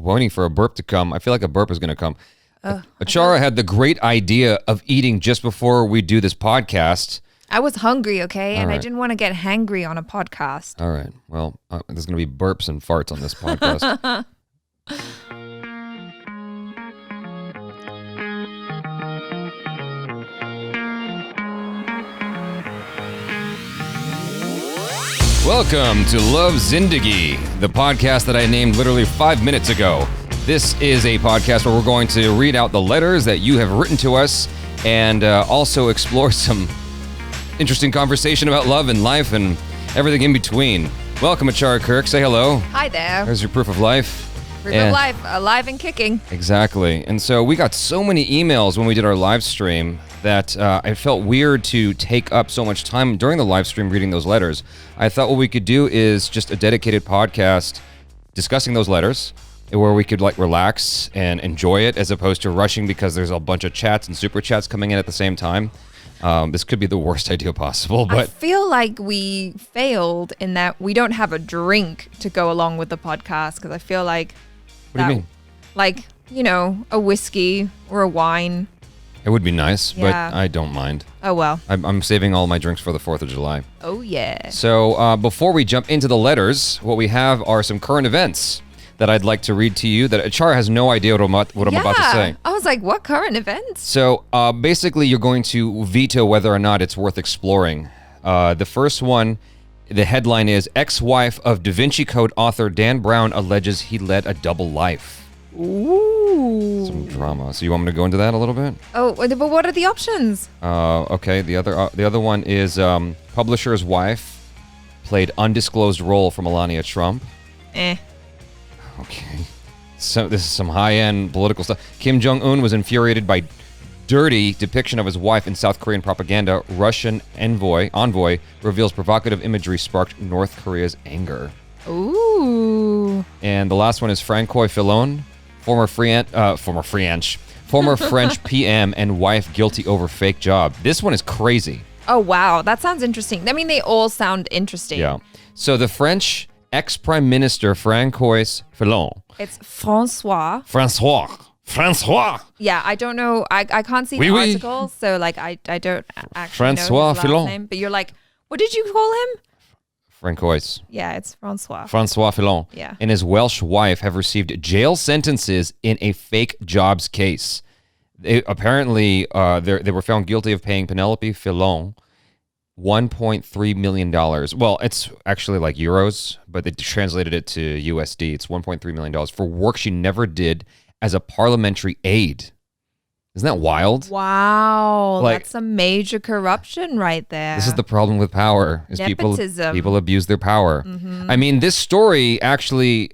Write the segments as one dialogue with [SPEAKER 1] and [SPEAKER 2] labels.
[SPEAKER 1] waiting for a burp to come. I feel like a burp is going to come. Achara had the great idea of eating just before we do this podcast.
[SPEAKER 2] I was hungry, okay? And I didn't want to get hangry on a podcast.
[SPEAKER 1] All right. Well, there's going to be burps and farts on this podcast. Welcome to Love Zindagi, the podcast that I named literally 5 minutes ago. This is a podcast where we're going to read out the letters that you have written to us and also explore some interesting conversation about love and life and everything in between. Welcome, Achara Kirk. Say hello.
[SPEAKER 2] Hi there.
[SPEAKER 1] There's your proof of life.
[SPEAKER 2] Proof of life, alive and kicking.
[SPEAKER 1] Exactly. And so we got so many emails when we did our live stream that I felt weird to take up so much time during the live stream reading those letters. I thought what we could do is just a dedicated podcast discussing those letters where we could like relax and enjoy it as opposed to rushing because there's a bunch of chats and super chats coming in at the same time. This could be the worst idea possible, but
[SPEAKER 2] I feel like we failed in that we don't have a drink to go along with the podcast because I feel like
[SPEAKER 1] what do you mean?
[SPEAKER 2] Like, you know, a whiskey or a wine.
[SPEAKER 1] It would be nice,
[SPEAKER 2] Yeah.
[SPEAKER 1] but I don't mind.
[SPEAKER 2] Oh, well.
[SPEAKER 1] I'm saving all my drinks for the 4th of July.
[SPEAKER 2] Oh, yeah.
[SPEAKER 1] So before we jump into the letters, what we have are some current events that I'd like to read to you that Achara has no idea what I'm about to say.
[SPEAKER 2] I was like, what current events?
[SPEAKER 1] So basically, you're going to veto whether or not it's worth exploring. The first one, the headline is, ex-wife of Da Vinci Code author Dan Brown alleges he led a double life.
[SPEAKER 2] Ooh.
[SPEAKER 1] Some drama. So you want me to go into that a little bit?
[SPEAKER 2] Oh, but what are the options?
[SPEAKER 1] Okay. The other one is publisher's wife played undisclosed role for Melania Trump. Okay. So this is some high-end political stuff. Kim Jong-un was infuriated by dirty depiction of his wife in South Korean propaganda. Russian envoy reveals provocative imagery sparked North Korea's anger.
[SPEAKER 2] Ooh.
[SPEAKER 1] And the last one is Francois Fillon, former French PM and wife guilty over fake job. This one is crazy.
[SPEAKER 2] Oh, wow. That sounds interesting. I mean, they all sound interesting.
[SPEAKER 1] Yeah. So the French ex-prime minister Francois Fillon.
[SPEAKER 2] It's Francois. Yeah, I don't know. I can't see the article, so like I don't actually know his last name. But you're like, what did you call him?
[SPEAKER 1] Francois.
[SPEAKER 2] Yeah, it's Francois.
[SPEAKER 1] Francois Fillon.
[SPEAKER 2] Yeah.
[SPEAKER 1] And his Welsh wife have received jail sentences in a fake jobs case. They were found guilty of paying Penelope Fillon $1.3 million. Well, it's actually like euros, but they translated it to USD. It's $1.3 million for work she never did as a parliamentary aide. Isn't that wild?
[SPEAKER 2] Wow, that's some major corruption right there.
[SPEAKER 1] This is the problem with power. Is
[SPEAKER 2] nepotism.
[SPEAKER 1] People abuse their power. Mm-hmm. I mean, this story actually,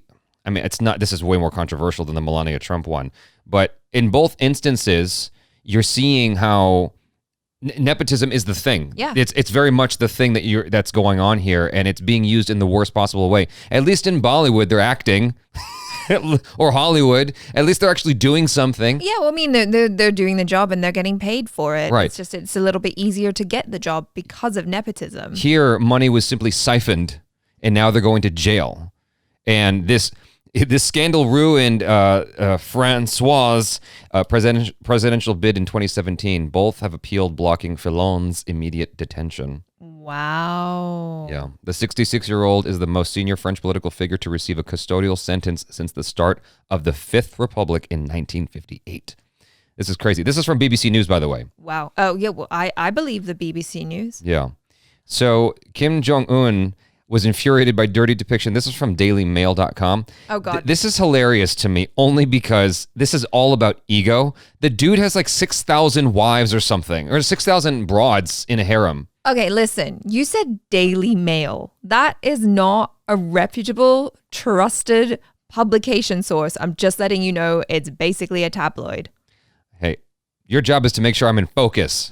[SPEAKER 1] it's not, this is way more controversial than the Melania Trump one, but in both instances, you're seeing how nepotism is the thing.
[SPEAKER 2] Yeah.
[SPEAKER 1] It's very much the thing that's going on here, and it's being used in the worst possible way. At least in Bollywood, they're acting. Or Hollywood, at least they're actually doing something.
[SPEAKER 2] Yeah, well, I mean, they're doing the job and they're getting paid for it.
[SPEAKER 1] Right.
[SPEAKER 2] It's a little bit easier to get the job because of nepotism.
[SPEAKER 1] Here, money was simply siphoned, and now they're going to jail. And this scandal ruined Francois' presidential bid in 2017. Both have appealed, blocking Fillon's immediate detention.
[SPEAKER 2] Wow.
[SPEAKER 1] Yeah. The 66-year-old is the most senior French political figure to receive a custodial sentence since the start of the Fifth Republic in 1958. This is crazy. This is from BBC News, by the way.
[SPEAKER 2] Wow. Oh, yeah. Well, I believe the BBC News.
[SPEAKER 1] Yeah. So Kim Jong-un was infuriated by dirty depiction. This is from dailymail.com.
[SPEAKER 2] Oh, God.
[SPEAKER 1] This is hilarious to me only because this is all about ego. The dude has like 6,000 wives or something, or 6,000 broads in a harem.
[SPEAKER 2] Okay, listen, you said Daily Mail. That is not a reputable, trusted publication source. I'm just letting you know it's basically a tabloid.
[SPEAKER 1] Hey, your job is to make sure I'm in focus.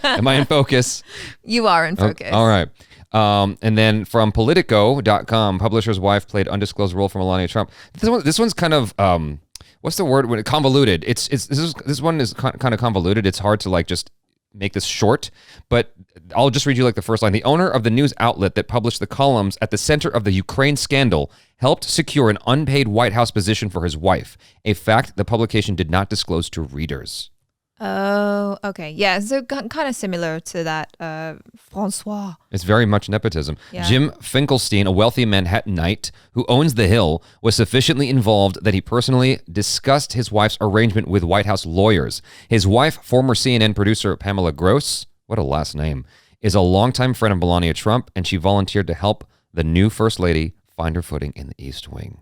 [SPEAKER 1] Am I in focus?
[SPEAKER 2] You are in focus.
[SPEAKER 1] All right. And then from Politico.com, publisher's wife played undisclosed role for Melania Trump. This one's kind of, what's the word? Convoluted. This one is kind of convoluted. It's hard to like just make this short, but I'll just read you like the first line. The owner of the news outlet that published the columns at the center of the Ukraine scandal helped secure an unpaid White House position for his wife, a fact the publication did not disclose to readers.
[SPEAKER 2] Oh, okay. Yeah, so kind of similar to that Francois.
[SPEAKER 1] It's very much nepotism.
[SPEAKER 2] Yeah.
[SPEAKER 1] Jim Finkelstein, a wealthy Manhattanite who owns The Hill, was sufficiently involved that he personally discussed his wife's arrangement with White House lawyers. His wife, former CNN producer Pamela Gross, what a last name, is a longtime friend of Melania Trump, and she volunteered to help the new First Lady find her footing in the East Wing.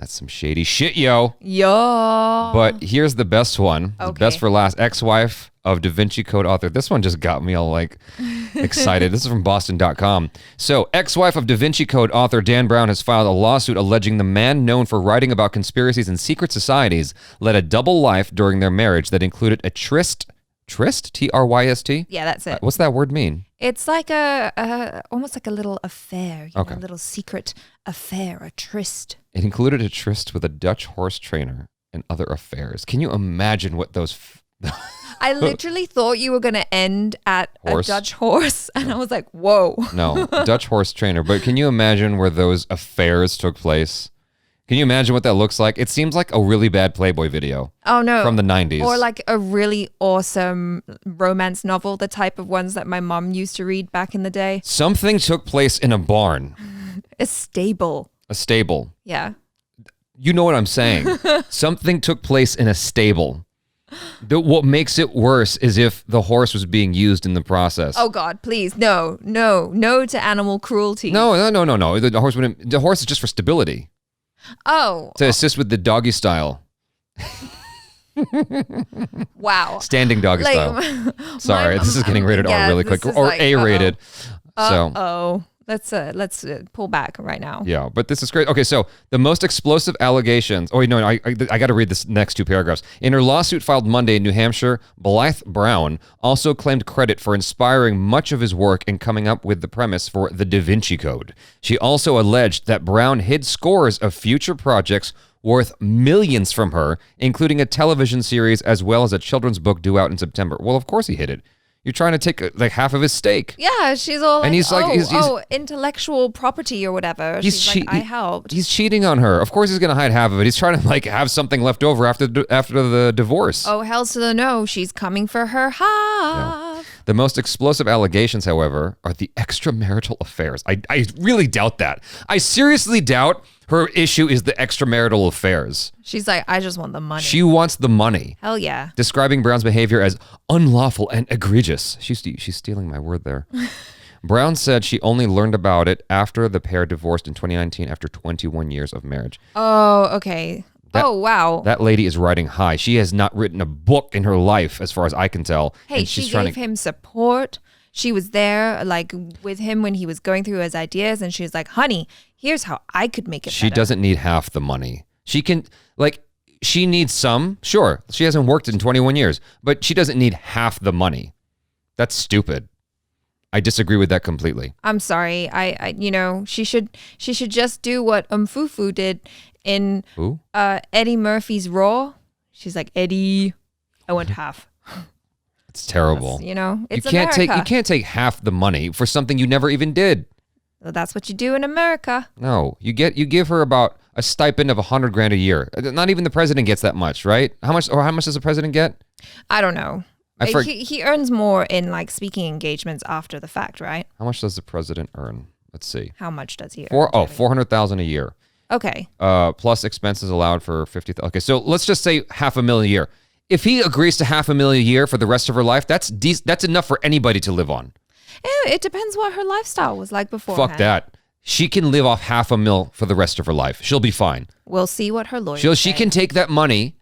[SPEAKER 1] That's some shady shit, yo.
[SPEAKER 2] Yo.
[SPEAKER 1] But here's the best one. The
[SPEAKER 2] Okay.
[SPEAKER 1] best for last. Ex-wife of Da Vinci Code author. This one just got me all like excited. This is from Boston.com. So, ex-wife of Da Vinci Code author Dan Brown has filed a lawsuit alleging the man known for writing about conspiracies and secret societies led a double life during their marriage that included a tryst? Tryst? T-R-Y-S-T?
[SPEAKER 2] Yeah, that's it.
[SPEAKER 1] What's that word mean?
[SPEAKER 2] It's like almost like a little affair,
[SPEAKER 1] Okay.
[SPEAKER 2] a little secret affair, a tryst.
[SPEAKER 1] It included a tryst with a Dutch horse trainer and other affairs. Can you imagine what those...
[SPEAKER 2] I literally thought you were going to end at
[SPEAKER 1] Horse?
[SPEAKER 2] a Dutch horse, and I was like, whoa.
[SPEAKER 1] No, Dutch horse trainer. But can you imagine where those affairs took place? Can you imagine what that looks like? It seems like a really bad Playboy video
[SPEAKER 2] Oh, no.
[SPEAKER 1] from the 90s.
[SPEAKER 2] Or like a really awesome romance novel, the type of ones that my mom used to read back in the day.
[SPEAKER 1] Something took place in a barn,
[SPEAKER 2] A stable.
[SPEAKER 1] a stable.
[SPEAKER 2] Yeah.
[SPEAKER 1] You know what I'm saying. Something took place in a stable. What makes it worse is if the horse was being used in the process.
[SPEAKER 2] Oh, God, please. No to animal cruelty.
[SPEAKER 1] No. The horse is just for stability,
[SPEAKER 2] Oh,
[SPEAKER 1] to assist with the doggy style,
[SPEAKER 2] wow.
[SPEAKER 1] standing doggy style. Sorry, this is getting rated R
[SPEAKER 2] yeah,
[SPEAKER 1] really
[SPEAKER 2] this
[SPEAKER 1] quick,
[SPEAKER 2] is
[SPEAKER 1] or
[SPEAKER 2] like,
[SPEAKER 1] A-rated. So.
[SPEAKER 2] Oh, let's pull back right now.
[SPEAKER 1] Yeah, but this is great. Okay, so the most explosive allegations. Oh, wait, no, I got to read this next two paragraphs. In her lawsuit filed Monday in New Hampshire, Blythe Brown also claimed credit for inspiring much of his work and coming up with the premise for the Da Vinci Code. She also alleged that Brown hid scores of future projects worth millions from her, including a television series as well as a children's book due out in September. Well, of course he hid it. You're trying to take like half of his stake.
[SPEAKER 2] Yeah, she's all like,
[SPEAKER 1] And he's like- he's-
[SPEAKER 2] intellectual property or whatever.
[SPEAKER 1] He's
[SPEAKER 2] She's like, I helped.
[SPEAKER 1] He's cheating on her. Of course, he's gonna hide half of it. He's trying to like have something left over after the divorce.
[SPEAKER 2] Oh, hell to the no. She's coming for her half.
[SPEAKER 1] The most explosive allegations, however, are the extramarital affairs. I really doubt that. I seriously doubt her issue is the extramarital affairs.
[SPEAKER 2] She's like, I just want the money.
[SPEAKER 1] She wants the money.
[SPEAKER 2] Hell yeah.
[SPEAKER 1] Describing Brown's behavior as unlawful and egregious. She's stealing my word there. Brown said she only learned about it after the pair divorced in 2019 after 21 years of marriage.
[SPEAKER 2] Oh, okay. Oh, wow.
[SPEAKER 1] That lady is riding high. She has not written a book in her life, as far as I can tell.
[SPEAKER 2] Hey,
[SPEAKER 1] and
[SPEAKER 2] she
[SPEAKER 1] she's trying
[SPEAKER 2] gave
[SPEAKER 1] to.
[SPEAKER 2] him support. She was there, like, with him when he was going through his ideas, and she was like, honey, here's how I could make it
[SPEAKER 1] She
[SPEAKER 2] better.
[SPEAKER 1] doesn't need half the money. She can, like, she needs some. Sure, she hasn't worked in 21 years, but she doesn't need half the money. That's stupid. I disagree with that completely.
[SPEAKER 2] I'm sorry. I she should just do what Fufu did in
[SPEAKER 1] Who?
[SPEAKER 2] Eddie Murphy's Raw. She's like, Eddie, I want half.
[SPEAKER 1] It's terrible.
[SPEAKER 2] It's
[SPEAKER 1] you can't
[SPEAKER 2] America.
[SPEAKER 1] take half the money for something you never even did.
[SPEAKER 2] Well, that's what you do in America.
[SPEAKER 1] No, you give her about a stipend of $100,000 a year. Not even the president gets that much, right? How much does the president get?
[SPEAKER 2] I don't know.
[SPEAKER 1] I forg-
[SPEAKER 2] He earns more in like speaking engagements after the fact, right?
[SPEAKER 1] How much does the president earn? Let's see.
[SPEAKER 2] How much does he earn?
[SPEAKER 1] $400,000 a year.
[SPEAKER 2] Okay.
[SPEAKER 1] Plus expenses allowed for 50,000. Okay, so let's just say $500,000 a year. If he agrees to $500,000 a year for the rest of her life, that's enough for anybody to live on.
[SPEAKER 2] It depends what her lifestyle was like before.
[SPEAKER 1] Fuck that. She can live off $500,000 for the rest of her life. She'll be fine.
[SPEAKER 2] We'll see what her lawyer.
[SPEAKER 1] She can take that money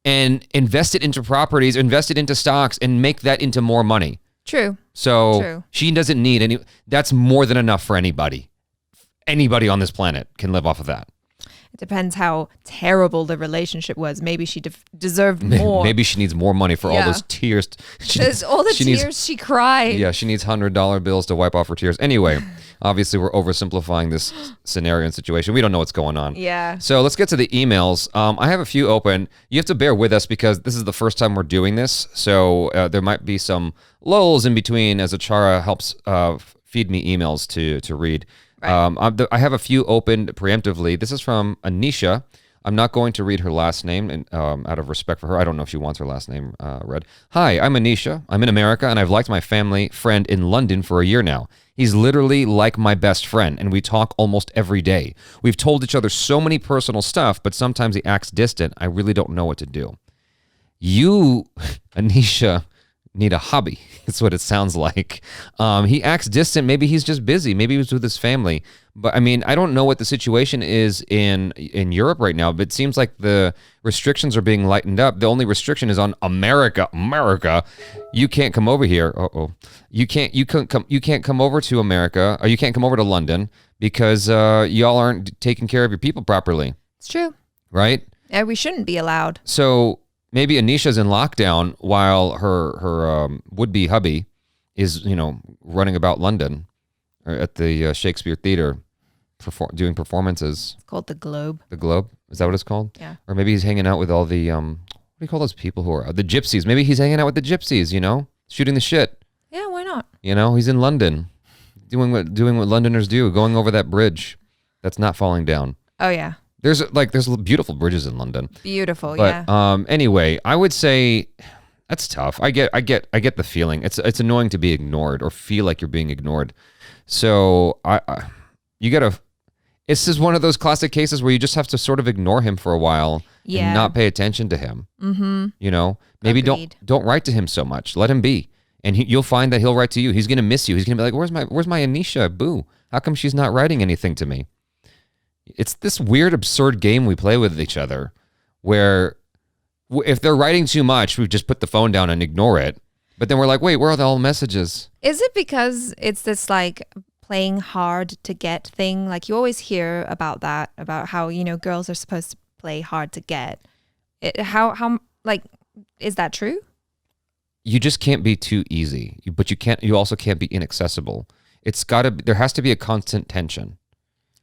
[SPEAKER 1] and invest it into properties, invest it into stocks, and make that into more money.
[SPEAKER 2] True.
[SPEAKER 1] So
[SPEAKER 2] True.
[SPEAKER 1] she doesn't need any. That's more than enough for anybody. Anybody on this planet can live off of that.
[SPEAKER 2] It depends how terrible the relationship was. Maybe she deserved more.
[SPEAKER 1] Maybe she needs more money for all those tears.
[SPEAKER 2] All the tears she cried.
[SPEAKER 1] Yeah, she needs $100 bills to wipe off her tears. Anyway, obviously we're oversimplifying this scenario and situation. We don't know what's going on.
[SPEAKER 2] Yeah.
[SPEAKER 1] So let's get to the emails. I have a few open. You have to bear with us because this is the first time we're doing this. So there might be some lulls in between as Achara helps feed me emails to read.
[SPEAKER 2] Right.
[SPEAKER 1] I have a few opened preemptively. This is from Anisha. I'm not going to read her last name and, out of respect for her. I don't know if she wants her last name read. Hi, I'm Anisha. I'm in America, and I've liked my family friend in London for a year now. He's literally like my best friend, and we talk almost every day. We've told each other so many personal stuff, but sometimes he acts distant. I really don't know what to do. You, Anisha, need a hobby. That's what it sounds like. He acts distant. Maybe he's just busy. Maybe he was with his family. But I mean, I don't know what the situation is in Europe right now, but it seems like the restrictions are being lightened up. The only restriction is on America. America, you can't come over here. You can't come over to America, or you can't come over to London because y'all aren't taking care of your people properly.
[SPEAKER 2] It's true.
[SPEAKER 1] Right?
[SPEAKER 2] Yeah, we shouldn't be allowed.
[SPEAKER 1] So maybe Anisha's in lockdown while her would-be hubby is, running about London or at the Shakespeare Theater doing performances.
[SPEAKER 2] It's called the Globe.
[SPEAKER 1] The Globe? Is that what it's called?
[SPEAKER 2] Yeah.
[SPEAKER 1] Or maybe he's hanging out with all the, what do you call those people who are, the gypsies. Maybe he's hanging out with the gypsies, shooting the shit.
[SPEAKER 2] Yeah, why not?
[SPEAKER 1] He's in London doing what Londoners do, going over that bridge that's not falling down.
[SPEAKER 2] Oh, yeah.
[SPEAKER 1] There's beautiful bridges in London.
[SPEAKER 2] Beautiful,
[SPEAKER 1] but,
[SPEAKER 2] yeah.
[SPEAKER 1] Anyway, I would say that's tough. I get the feeling. It's annoying to be ignored or feel like you're being ignored. So you gotta. This is one of those classic cases where you just have to sort of ignore him for a while and not pay attention to him. Mm-hmm. Maybe
[SPEAKER 2] Agreed.
[SPEAKER 1] don't write to him so much. Let him be, and you'll find that he'll write to you. He's gonna miss you. He's gonna be like, "Where's my Anisha? Boo! How come she's not writing anything to me?" It's this weird, absurd game we play with each other, where if they're writing too much, we just put the phone down and ignore it. But then we're like, "Wait, where are all the messages?"
[SPEAKER 2] Is it because it's this like playing hard to get thing? Like you always hear about that, about how, girls are supposed to play hard to get. How is that true?
[SPEAKER 1] You just can't be too easy, but you also can't be inaccessible. There has to be a constant tension.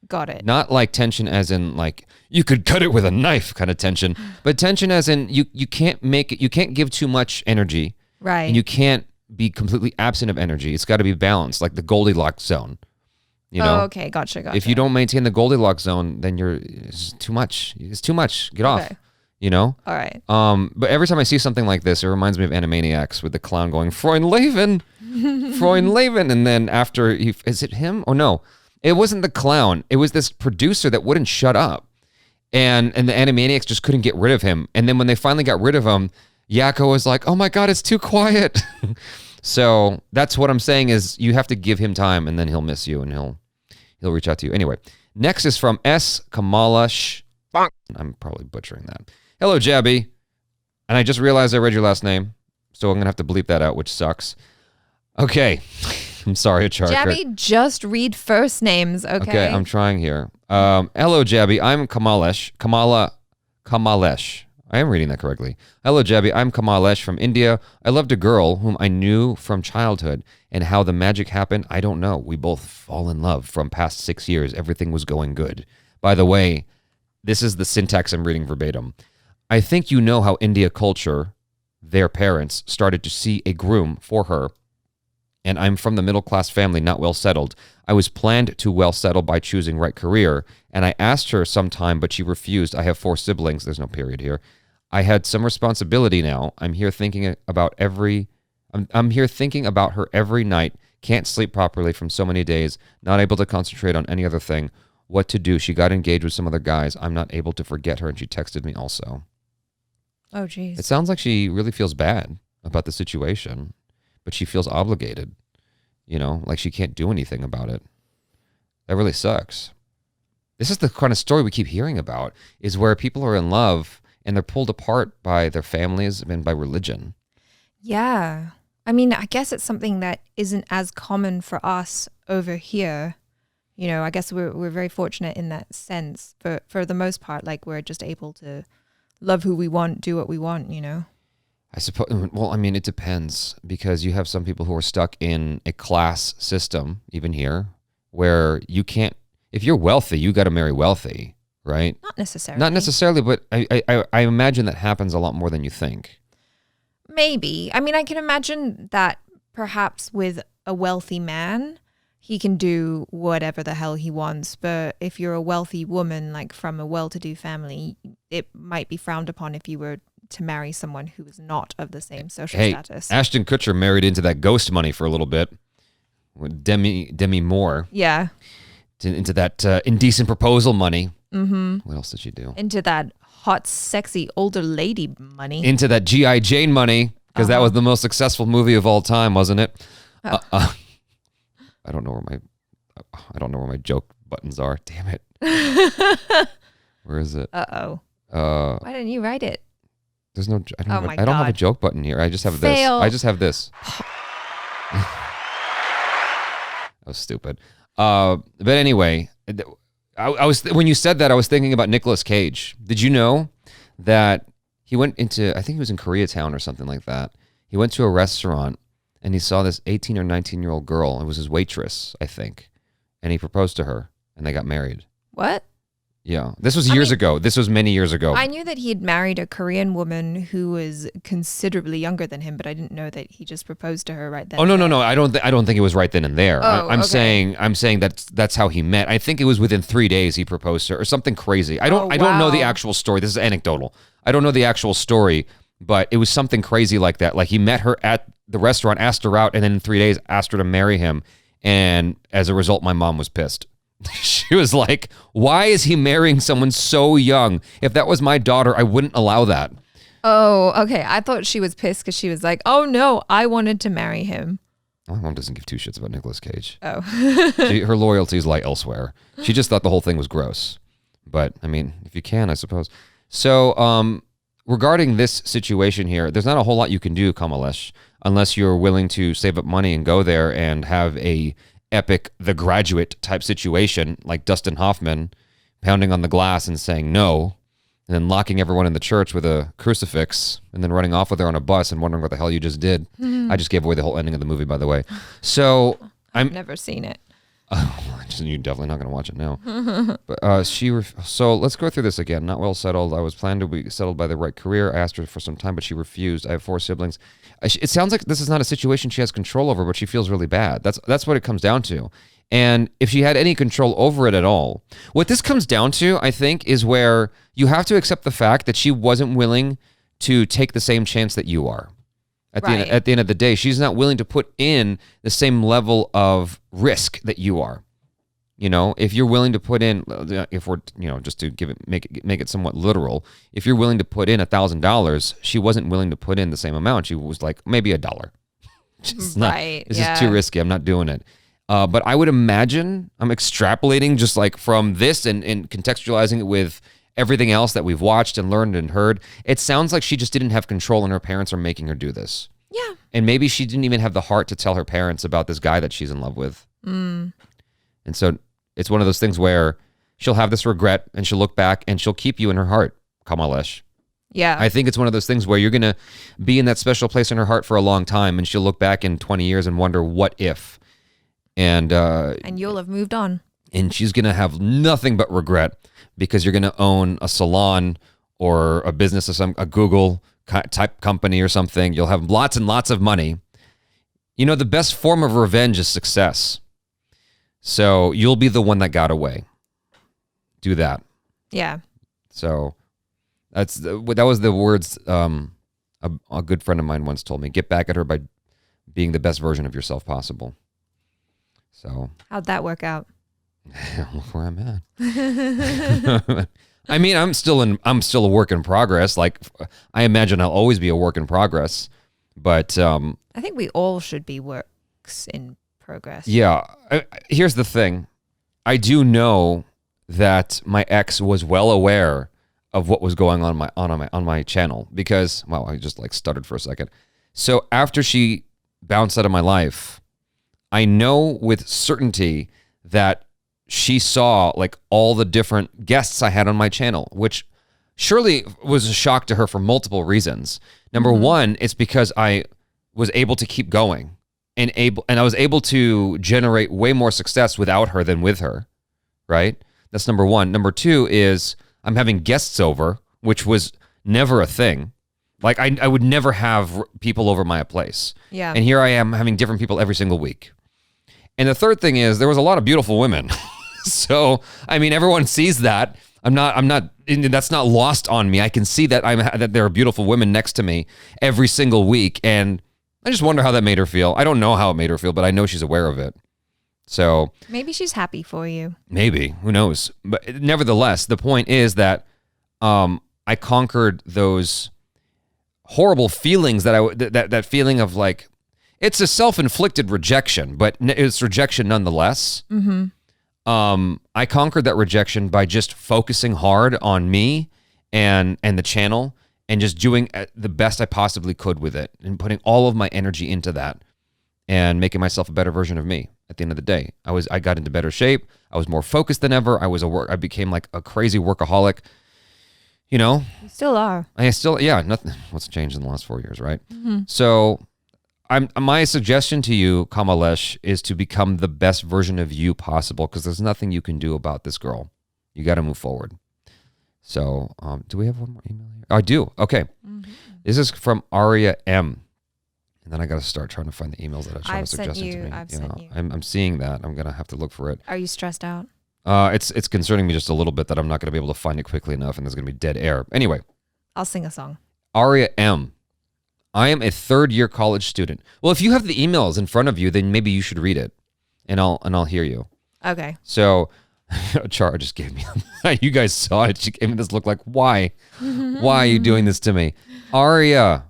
[SPEAKER 2] Got it.
[SPEAKER 1] Not like tension as in like you could cut it with a knife kind of tension, but tension as in you can't give too much energy.
[SPEAKER 2] Right.
[SPEAKER 1] And you can't be completely absent of energy. It's got to be balanced, like the Goldilocks zone.
[SPEAKER 2] Oh, okay. Gotcha.
[SPEAKER 1] If you don't maintain the Goldilocks zone, then it's too much. It's too much. Get off. All
[SPEAKER 2] right.
[SPEAKER 1] But every time I see something like this, it reminds me of Animaniacs with the clown going, Freundleben, Freundleben. And then after, is it him? Oh, no. It wasn't the clown. It was this producer that wouldn't shut up. And the Animaniacs just couldn't get rid of him. And then when they finally got rid of him, Yakko was like, "Oh my God, it's too quiet." So that's what I'm saying is you have to give him time, and then he'll miss you, and he'll reach out to you. Anyway, next is from S. Kamalash. I'm probably butchering that. Hello, Jaby. And I just realized I read your last name, so I'm going to have to bleep that out, which sucks. Okay. I'm sorry, Achara Kirk.
[SPEAKER 2] Jaby, just read first names, okay?
[SPEAKER 1] Okay, I'm trying here. Hello, Jaby. I'm Kamalesh. Kamalesh. I am reading that correctly. Hello, Jaby. I'm Kamalesh from India. I loved a girl whom I knew from childhood, and how the magic happened, I don't know. We both fall in love from past 6 years. Everything was going good. By the way, this is the syntax I'm reading verbatim. I think you know how India culture, their parents, started to see a groom for her. And I'm from the middle-class family, not well settled. I was planned to well settle by choosing right career, and I asked her sometime, but she refused. I have 4 siblings. There's no period here. I had some responsibility now. I'm here thinking about her every night. Can't sleep properly from so many days. Not able to concentrate on any other thing. What to do? She got engaged with some other guys. I'm not able to forget her, and she texted me also.
[SPEAKER 2] Oh, geez.
[SPEAKER 1] It sounds like she really feels bad about the situation, but she feels obligated, like she can't do anything about it. That really sucks. This is the kind of story we keep hearing about, is where people are in love and they're pulled apart by their families and by religion.
[SPEAKER 2] Yeah. I mean, I guess it's something that isn't as common for us over here. I guess we're very fortunate in that sense. For the most part, like we're just able to love who we want, do what we want,
[SPEAKER 1] I suppose, well, I mean, it depends, because you have some people who are stuck in a class system, even here, where you can't, if you're wealthy, you got to marry wealthy, right?
[SPEAKER 2] Not necessarily.
[SPEAKER 1] Not necessarily, but I imagine that happens a lot more than you think.
[SPEAKER 2] Maybe. I mean, I can imagine that perhaps with a wealthy man, he can do whatever the hell he wants. But if you're a wealthy woman, like from a well-to-do family, it might be frowned upon if you were to marry someone who is not of the same social status.
[SPEAKER 1] Ashton Kutcher married into that ghost money for a little bit. With Demi Moore.
[SPEAKER 2] Yeah.
[SPEAKER 1] Into that indecent proposal money. Mm-hmm. What else did she do?
[SPEAKER 2] Into that hot, sexy older lady money.
[SPEAKER 1] Into that G.I. Jane money, because that was the most successful movie of all time, wasn't it? Oh. I don't know where my joke buttons are. Damn it. Where is it?
[SPEAKER 2] Uh-oh. Why didn't you write it?
[SPEAKER 1] There's no. I don't have a joke button here. I just have this. I just have this. That was stupid. But anyway, I was when you said that, I was thinking about Nicolas Cage. Did you know that he went into, I think he was in Koreatown or something like that. He went to a restaurant and he saw this 18 or 19-year-old girl. It was his waitress, I think. And he proposed to her and they got married.
[SPEAKER 2] What?
[SPEAKER 1] Yeah. This was years ago. This was many years ago.
[SPEAKER 2] I knew that he had married a Korean woman who was considerably younger than him, but I didn't know that he just proposed to her right then.
[SPEAKER 1] Oh, no. I don't think it was right then and there. I'm saying that's how he met. I think it was within 3 days he proposed to her or something crazy. I don't know the actual story. This is anecdotal. I don't know the actual story, but it was something crazy like that. Like he met her at the restaurant, asked her out, and then in 3 days asked her to marry him. And as a result, my mom was pissed. She was like, why is he marrying someone so young? If that was my daughter, I wouldn't allow that.
[SPEAKER 2] Oh, okay. I thought she was pissed because she was like, oh no, I wanted to marry him.
[SPEAKER 1] My mom doesn't give two shits about Nicolas Cage.
[SPEAKER 2] Oh.
[SPEAKER 1] Her loyalties lie elsewhere. She just thought the whole thing was gross. But, I mean, if you can, I suppose. So, regarding this situation here, there's not a whole lot you can do, Kamalesh, unless you're willing to save up money and go there and have a epic The Graduate type situation like Dustin Hoffman pounding on the glass and saying no, and then locking everyone in the church with a crucifix and then running off with her on a bus and wondering what the hell you just did. I just gave away the whole ending of the movie, by the way. So
[SPEAKER 2] I've never seen it.
[SPEAKER 1] You're definitely not going to watch it now. But so let's go through this again. Not well settled. I was planned to be settled by the right career. I asked her for some time, but she refused. I have 4 siblings. It sounds like this is not a situation she has control over, but she feels really bad. That's what it comes down to. And if she had any control over it at all, what this comes down to, I think, is where you have to accept the fact that she wasn't willing to take the same chance that you are. At the end of the day, she's not willing to put in the same level of risk that you are. You know, if you're willing to put in, if we're, just to make it somewhat literal, if you're willing to put in $1,000, she wasn't willing to put in the same amount. She was like, maybe $1. It's just too risky. I'm not doing it. But I would imagine, I'm extrapolating just like from this and contextualizing it with everything else that we've watched and learned and heard. It sounds like she just didn't have control and her parents are making her do this.
[SPEAKER 2] Yeah.
[SPEAKER 1] And maybe she didn't even have the heart to tell her parents about this guy that she's in love with. And so it's one of those things where she'll have this regret and she'll look back and she'll keep you in her heart, Kamalesh.
[SPEAKER 2] Yeah.
[SPEAKER 1] I think it's one of those things where you're going to be in that special place in her heart for a long time and she'll look back in 20 years and wonder, what if? And
[SPEAKER 2] you'll have moved on.
[SPEAKER 1] And she's going to have nothing but regret because you're going to own a salon or a business of a Google type company or something. You'll have lots and lots of money. The best form of revenge is success. So you'll be the one that got away. Do that.
[SPEAKER 2] Yeah.
[SPEAKER 1] So that was the words a good friend of mine once told me. Get back at her by being the best version of yourself possible. So
[SPEAKER 2] how'd that work out?
[SPEAKER 1] Look where I'm at. I mean, I'm still a work in progress. Like, I imagine I'll always be a work in progress, but
[SPEAKER 2] I think we all should be works in progress.
[SPEAKER 1] Yeah. Here's the thing. I do know that my ex was well aware of what was going on my channel because, wow, I just like stuttered for a second. So after she bounced out of my life, I know with certainty that she saw like all the different guests I had on my channel, which surely was a shock to her for multiple reasons. Number one, it's because I was able to keep going and I was able to generate way more success without her than with her, right? That's number one. Number two is I'm having guests over, which was never a thing. Like I would never have people over my place.
[SPEAKER 2] Yeah.
[SPEAKER 1] And here I am having different people every single week. And the third thing is there was a lot of beautiful women. So, I mean, everyone sees that. That's not lost on me. I can see that that there are beautiful women next to me every single week. And I just wonder how that made her feel. I don't know how it made her feel, but I know she's aware of it. So
[SPEAKER 2] maybe she's happy for you.
[SPEAKER 1] Maybe, who knows? But nevertheless, the point is that I conquered those horrible feelings that feeling of like, it's a self-inflicted rejection, but it's rejection nonetheless.
[SPEAKER 2] Mm-hmm.
[SPEAKER 1] I conquered that rejection by just focusing hard on me and the channel and just doing the best I possibly could with it and putting all of my energy into that and making myself a better version of me. At the end of the day, I got into better shape. I was more focused than ever. I became like a crazy workaholic. You know,
[SPEAKER 2] you still are.
[SPEAKER 1] Nothing. What's changed in the last 4 years, right?
[SPEAKER 2] Mm-hmm.
[SPEAKER 1] So, my suggestion to you, Kamalesh, is to become the best version of you possible because there's nothing you can do about this girl. You got to move forward. So, do we have one more email here? I do. Okay.
[SPEAKER 2] Mm-hmm.
[SPEAKER 1] This is from Aria M. And then I got to start trying to find the emails that I've suggested to me.
[SPEAKER 2] I've sent you.
[SPEAKER 1] I'm seeing that. I'm going to have to look for it.
[SPEAKER 2] Are you stressed out?
[SPEAKER 1] It's concerning me just a little bit that I'm not going to be able to find it quickly enough and there's going to be dead air. Anyway.
[SPEAKER 2] I'll sing a song.
[SPEAKER 1] Aria M. I am a third-year college student. Well, if you have the emails in front of you, then maybe you should read it, and I'll hear you.
[SPEAKER 2] Okay.
[SPEAKER 1] So, Achara just gave me. You guys saw it. She gave me this look like, why? Why are you doing this to me, Aria?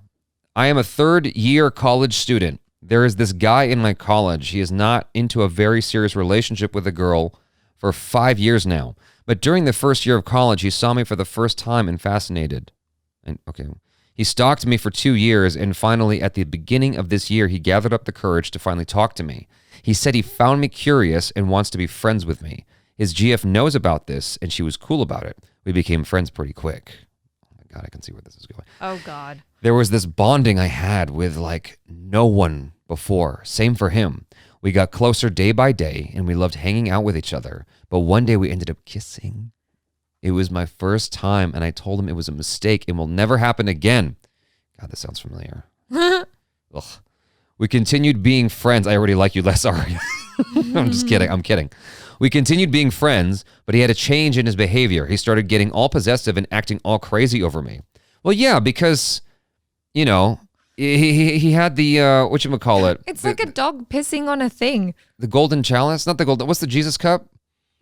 [SPEAKER 1] I am a third-year college student. There is this guy in my college. He is not into a very serious relationship with a girl for 5 years now. But during the first year of college, he saw me for the first time and fascinated. And okay. He stalked me for 2 years, and finally, at the beginning of this year, he gathered up the courage to finally talk to me. He said he found me curious and wants to be friends with me. His GF knows about this, and she was cool about it. We became friends pretty quick. Oh my God, I can see where this is going.
[SPEAKER 2] Oh God.
[SPEAKER 1] There was this bonding I had with like no one before. Same for him. We got closer day by day, and we loved hanging out with each other. But one day we ended up kissing. It was my first time, and I told him it was a mistake and will never happen again. God, this sounds familiar. Ugh. We continued being friends. I already like you less, Aria. I'm just kidding. I'm kidding. We continued being friends, but he had a change in his behavior. He started getting all possessive and acting all crazy over me. Well, yeah, because, you know, he had the, whatchamacallit?
[SPEAKER 2] It's like a dog pissing on a thing.
[SPEAKER 1] The golden chalice? Not the golden, what's the Jesus cup?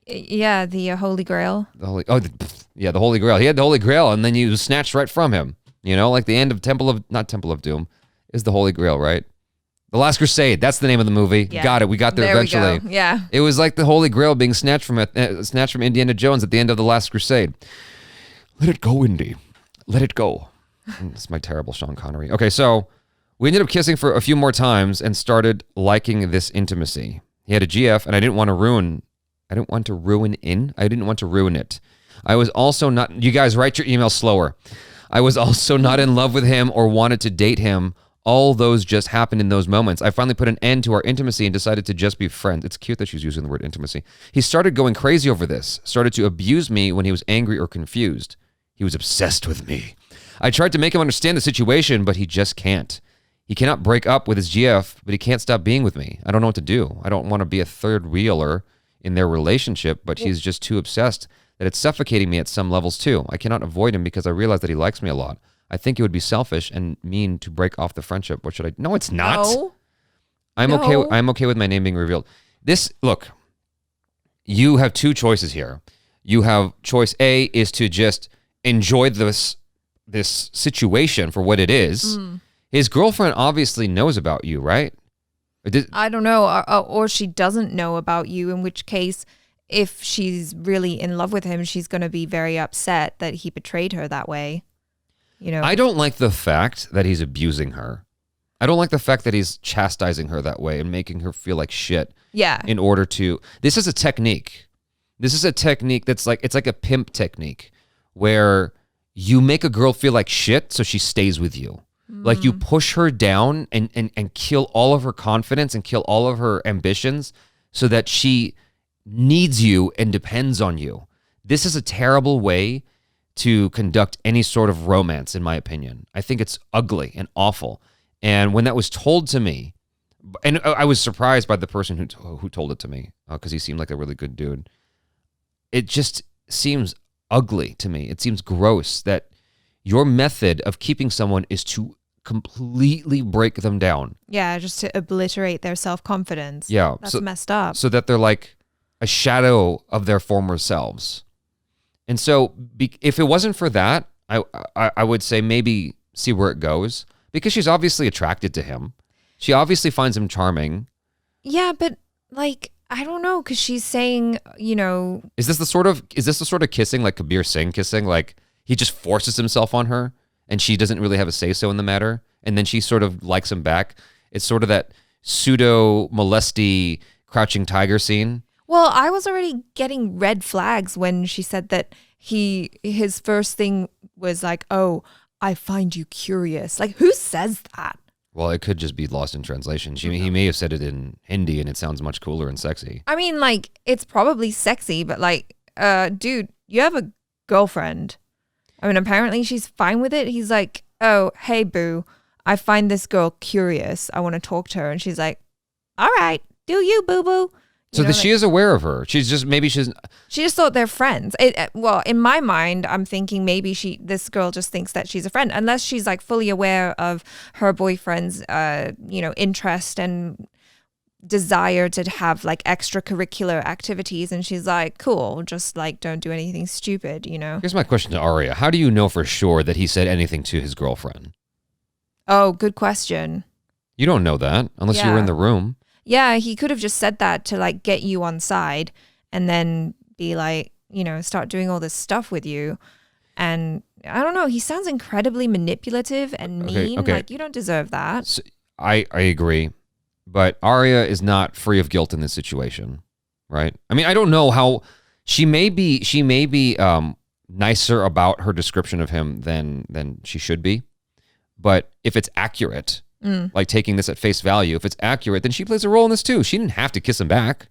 [SPEAKER 2] Yeah, the Holy Grail.
[SPEAKER 1] The Holy Grail. He had the Holy Grail, and then you was snatched right from him. You know, like the end of not Temple of Doom, is the Holy Grail, right? The Last Crusade. That's the name of the movie.
[SPEAKER 2] Yeah.
[SPEAKER 1] Got it. We got there eventually.
[SPEAKER 2] We go. Yeah.
[SPEAKER 1] It was like the Holy Grail being snatched from Indiana Jones at the end of the Last Crusade. Let it go, Indy. Let it go. It's my terrible Sean Connery. Okay, so we ended up kissing for a few more times and started liking this intimacy. He had a GF, and I didn't want to ruin it. I was also not, you guys write your email slower. I was also not in love with him or wanted to date him. All those just happened in those moments. I finally put an end to our intimacy and decided to just be friends. It's cute that she's using the word intimacy. He started going crazy over this, started to abuse me when he was angry or confused. He was obsessed with me. I tried to make him understand the situation, but he just can't. He cannot break up with his GF, but he can't stop being with me. I don't know what to do. I don't want to be a third wheeler in their relationship, but he's just too obsessed that it's suffocating me at some levels too. I cannot avoid him because I realize that he likes me a lot. I think it would be selfish and mean to break off the friendship. What should I? No, it's not.
[SPEAKER 2] No.
[SPEAKER 1] I'm okay with my name being revealed. Look, you have two choices here. You have choice A is to just enjoy this situation for what it is. His girlfriend obviously knows about you, right?
[SPEAKER 2] I don't know, or she doesn't know about you, in which case, if she's really in love with him, she's going to be very upset that he betrayed her that way. You know,
[SPEAKER 1] I don't like the fact that he's abusing her. I don't like the fact that he's chastising her that way and making her feel like shit.
[SPEAKER 2] Yeah.
[SPEAKER 1] In order to, this is a technique. This is a technique that's like, it's like a pimp technique where you make a girl feel like shit so she stays with you. Like you push her down and kill all of her confidence and kill all of her ambitions so that she needs you and depends on you. This is a terrible way to conduct any sort of romance, in my opinion. I think it's ugly and awful. And when that was told to me and I was surprised by the person who told it to me because he seemed like a really good dude. It just seems ugly to me. It seems gross that your method of keeping someone is to completely break them down.
[SPEAKER 2] Yeah, just to obliterate their self-confidence.
[SPEAKER 1] Yeah.
[SPEAKER 2] That's messed up.
[SPEAKER 1] So that they're like a shadow of their former selves. And so if it wasn't for that, I would say maybe see where it goes, because she's obviously attracted to him. She obviously finds him charming.
[SPEAKER 2] Yeah, but like, I don't know, because she's saying, you know...
[SPEAKER 1] Is this the sort of kissing like Kabir Singh kissing? Like he just forces himself on her and she doesn't really have a say-so in the matter, and then she sort of likes him back. It's sort of that pseudo-molesty Crouching Tiger scene.
[SPEAKER 2] Well, I was already getting red flags when she said that his first thing was like, oh, I find you curious. Like, who says that?
[SPEAKER 1] Well, it could just be lost in translation. He may have said it in Hindi and it sounds much cooler and sexy.
[SPEAKER 2] I mean, like, it's probably sexy, but like, dude, you have a girlfriend. I mean, apparently she's fine with it. He's like, oh, hey, boo, I find this girl curious. I want to talk to her. And she's like, all right, do you, boo-boo?
[SPEAKER 1] So she is aware of her. She just thought
[SPEAKER 2] they're friends. Well, in my mind, I'm thinking maybe this girl just thinks that she's a friend, unless she's like fully aware of her boyfriend's, interest and desire to have like extracurricular activities, and she's like, cool, just like don't do anything stupid, you know.
[SPEAKER 1] Here's my question to Arya: how do you know for sure that he said anything to his girlfriend?
[SPEAKER 2] Oh, good question.
[SPEAKER 1] You don't know that unless you were in the room.
[SPEAKER 2] Yeah, he could have just said that to like get you on side and then be like, start doing all this stuff with you. And I don't know, he sounds incredibly manipulative and mean.
[SPEAKER 1] Okay.
[SPEAKER 2] Like, you don't deserve that.
[SPEAKER 1] So, I agree, but Arya is not free of guilt in this situation, right? I mean, I don't know how she may be nicer about her description of him than she should be, but if it's accurate, like taking this at face value, if it's accurate, then she plays a role in this too. She didn't have to kiss him back.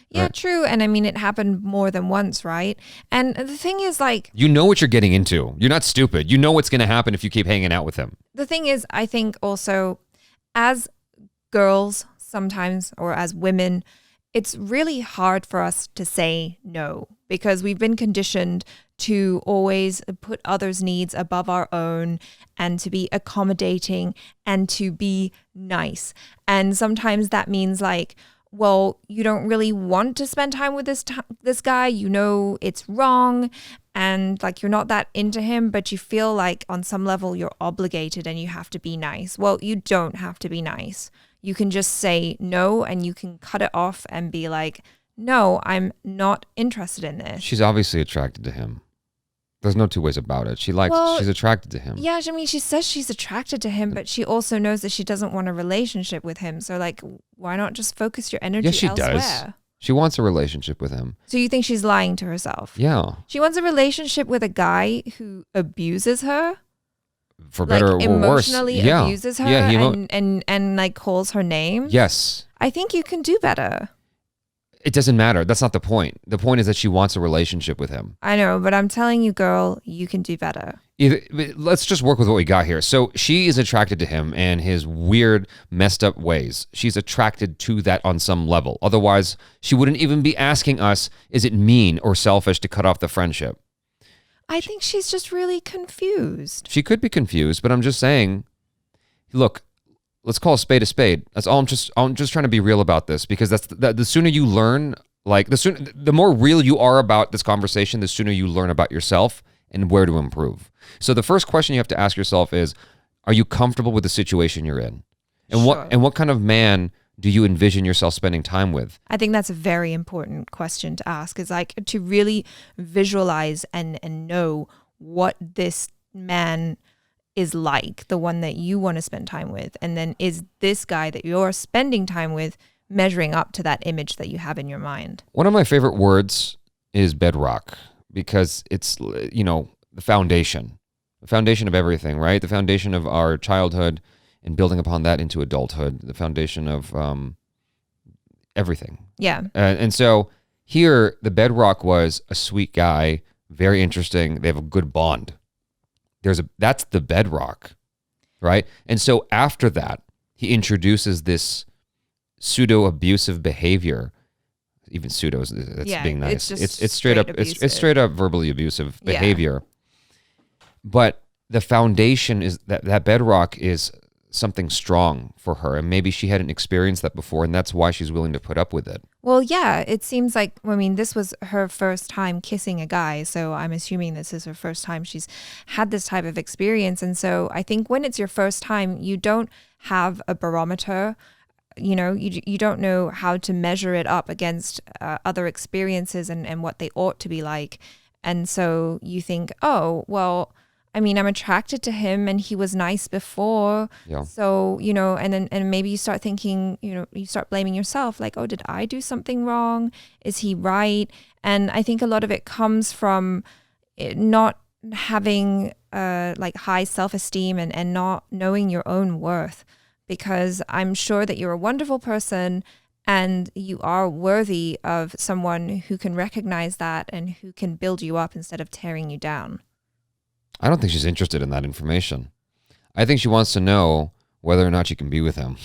[SPEAKER 2] Yeah,
[SPEAKER 1] right?
[SPEAKER 2] True. And I mean, it happened more than once, right? And the thing is, like...
[SPEAKER 1] You know what you're getting into. You're not stupid. You know what's going to happen if you keep hanging out with him.
[SPEAKER 2] The thing is, I think also, as girls sometimes, or as women, it's really hard for us to say no, because we've been conditioned to always put others' needs above our own and to be accommodating and to be nice. And sometimes that means like, well, you don't really want to spend time with this guy, it's wrong, and like you're not that into him, but you feel like on some level you're obligated and you have to be nice. Well, you don't have to be nice. You can just say no, and you can cut it off and be like, no, I'm not interested in this.
[SPEAKER 1] She's obviously attracted to him. There's no two ways about it. She's attracted to him.
[SPEAKER 2] Yeah, I mean, she says she's attracted to him, but she also knows that she doesn't want a relationship with him. So, like, why not just focus your energy elsewhere?
[SPEAKER 1] Does. She wants a relationship with him.
[SPEAKER 2] So you think she's lying to herself?
[SPEAKER 1] Yeah.
[SPEAKER 2] She wants a relationship with a guy who abuses her?
[SPEAKER 1] For better or worse.
[SPEAKER 2] Emotionally abuses her and like calls her name?
[SPEAKER 1] Yes.
[SPEAKER 2] I think you can do better.
[SPEAKER 1] It doesn't matter. That's not the point. The point is that she wants a relationship with him.
[SPEAKER 2] I know, but I'm telling you, girl, you can do better.
[SPEAKER 1] Let's just work with what we got here. So she is attracted to him and his weird, messed up ways. She's attracted to that on some level. Otherwise, she wouldn't even be asking us, is it mean or selfish to cut off the friendship?
[SPEAKER 2] I think she's just really confused.
[SPEAKER 1] She could be confused, but I'm just saying, look, let's call a spade a spade. That's all. I'm just trying to be real about this, because the sooner you learn, like the more real you are about this conversation, the sooner you learn about yourself and where to improve. So the first question you have to ask yourself is, are you comfortable with the situation you're in? And
[SPEAKER 2] Sure.
[SPEAKER 1] what kind of man do you envision yourself spending time with?
[SPEAKER 2] I think that's a very important question to ask, is like to really visualize and know what this man is like, the one that you want to spend time with. And then is this guy that you're spending time with measuring up to that image that you have in your mind?
[SPEAKER 1] One of my favorite words is bedrock, because it's, the foundation of everything, right? The foundation of our childhood and building upon that into adulthood, the foundation of everything.
[SPEAKER 2] Yeah.
[SPEAKER 1] And so here, the bedrock was a sweet guy, very interesting. They have a good bond. That's the bedrock, right? And so after that, he introduces this pseudo abusive behavior. Even pseudo that's being nice. It's straight up
[SPEAKER 2] abusive.
[SPEAKER 1] it's straight up verbally abusive behavior. But the foundation is that bedrock is something strong for her, and maybe she hadn't experienced that before, and that's why she's willing to put up with it.
[SPEAKER 2] Well, yeah, it seems like, I mean, this was her first time kissing a guy, so I'm assuming this is her first time she's had this type of experience. And so I think when it's your first time, you don't have a barometer. You know, you don't know how to measure it up against other experiences and what they ought to be like. And so you think, oh, well, I mean, I'm attracted to him and he was nice before.
[SPEAKER 1] Yeah.
[SPEAKER 2] So, you know, and maybe you start thinking, you know, you start blaming yourself like, oh, did I do something wrong? Is he right? And I think a lot of it comes from not having like high self-esteem and not knowing your own worth, because I'm sure that you're a wonderful person and you are worthy of someone who can recognize that and who can build you up instead of tearing you down.
[SPEAKER 1] I don't think she's interested in that information. I think she wants to know whether or not she can be with him.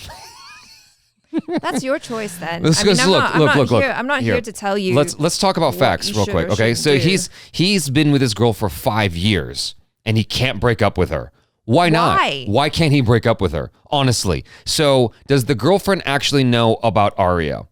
[SPEAKER 2] That's your choice then.
[SPEAKER 1] Look.
[SPEAKER 2] I'm not here to tell you.
[SPEAKER 1] Let's talk about facts real quick, okay? So he's been with this girl for 5 years and he can't break up with her. Why not? Why can't he break up with her? Honestly. So does the girlfriend actually know about Aria?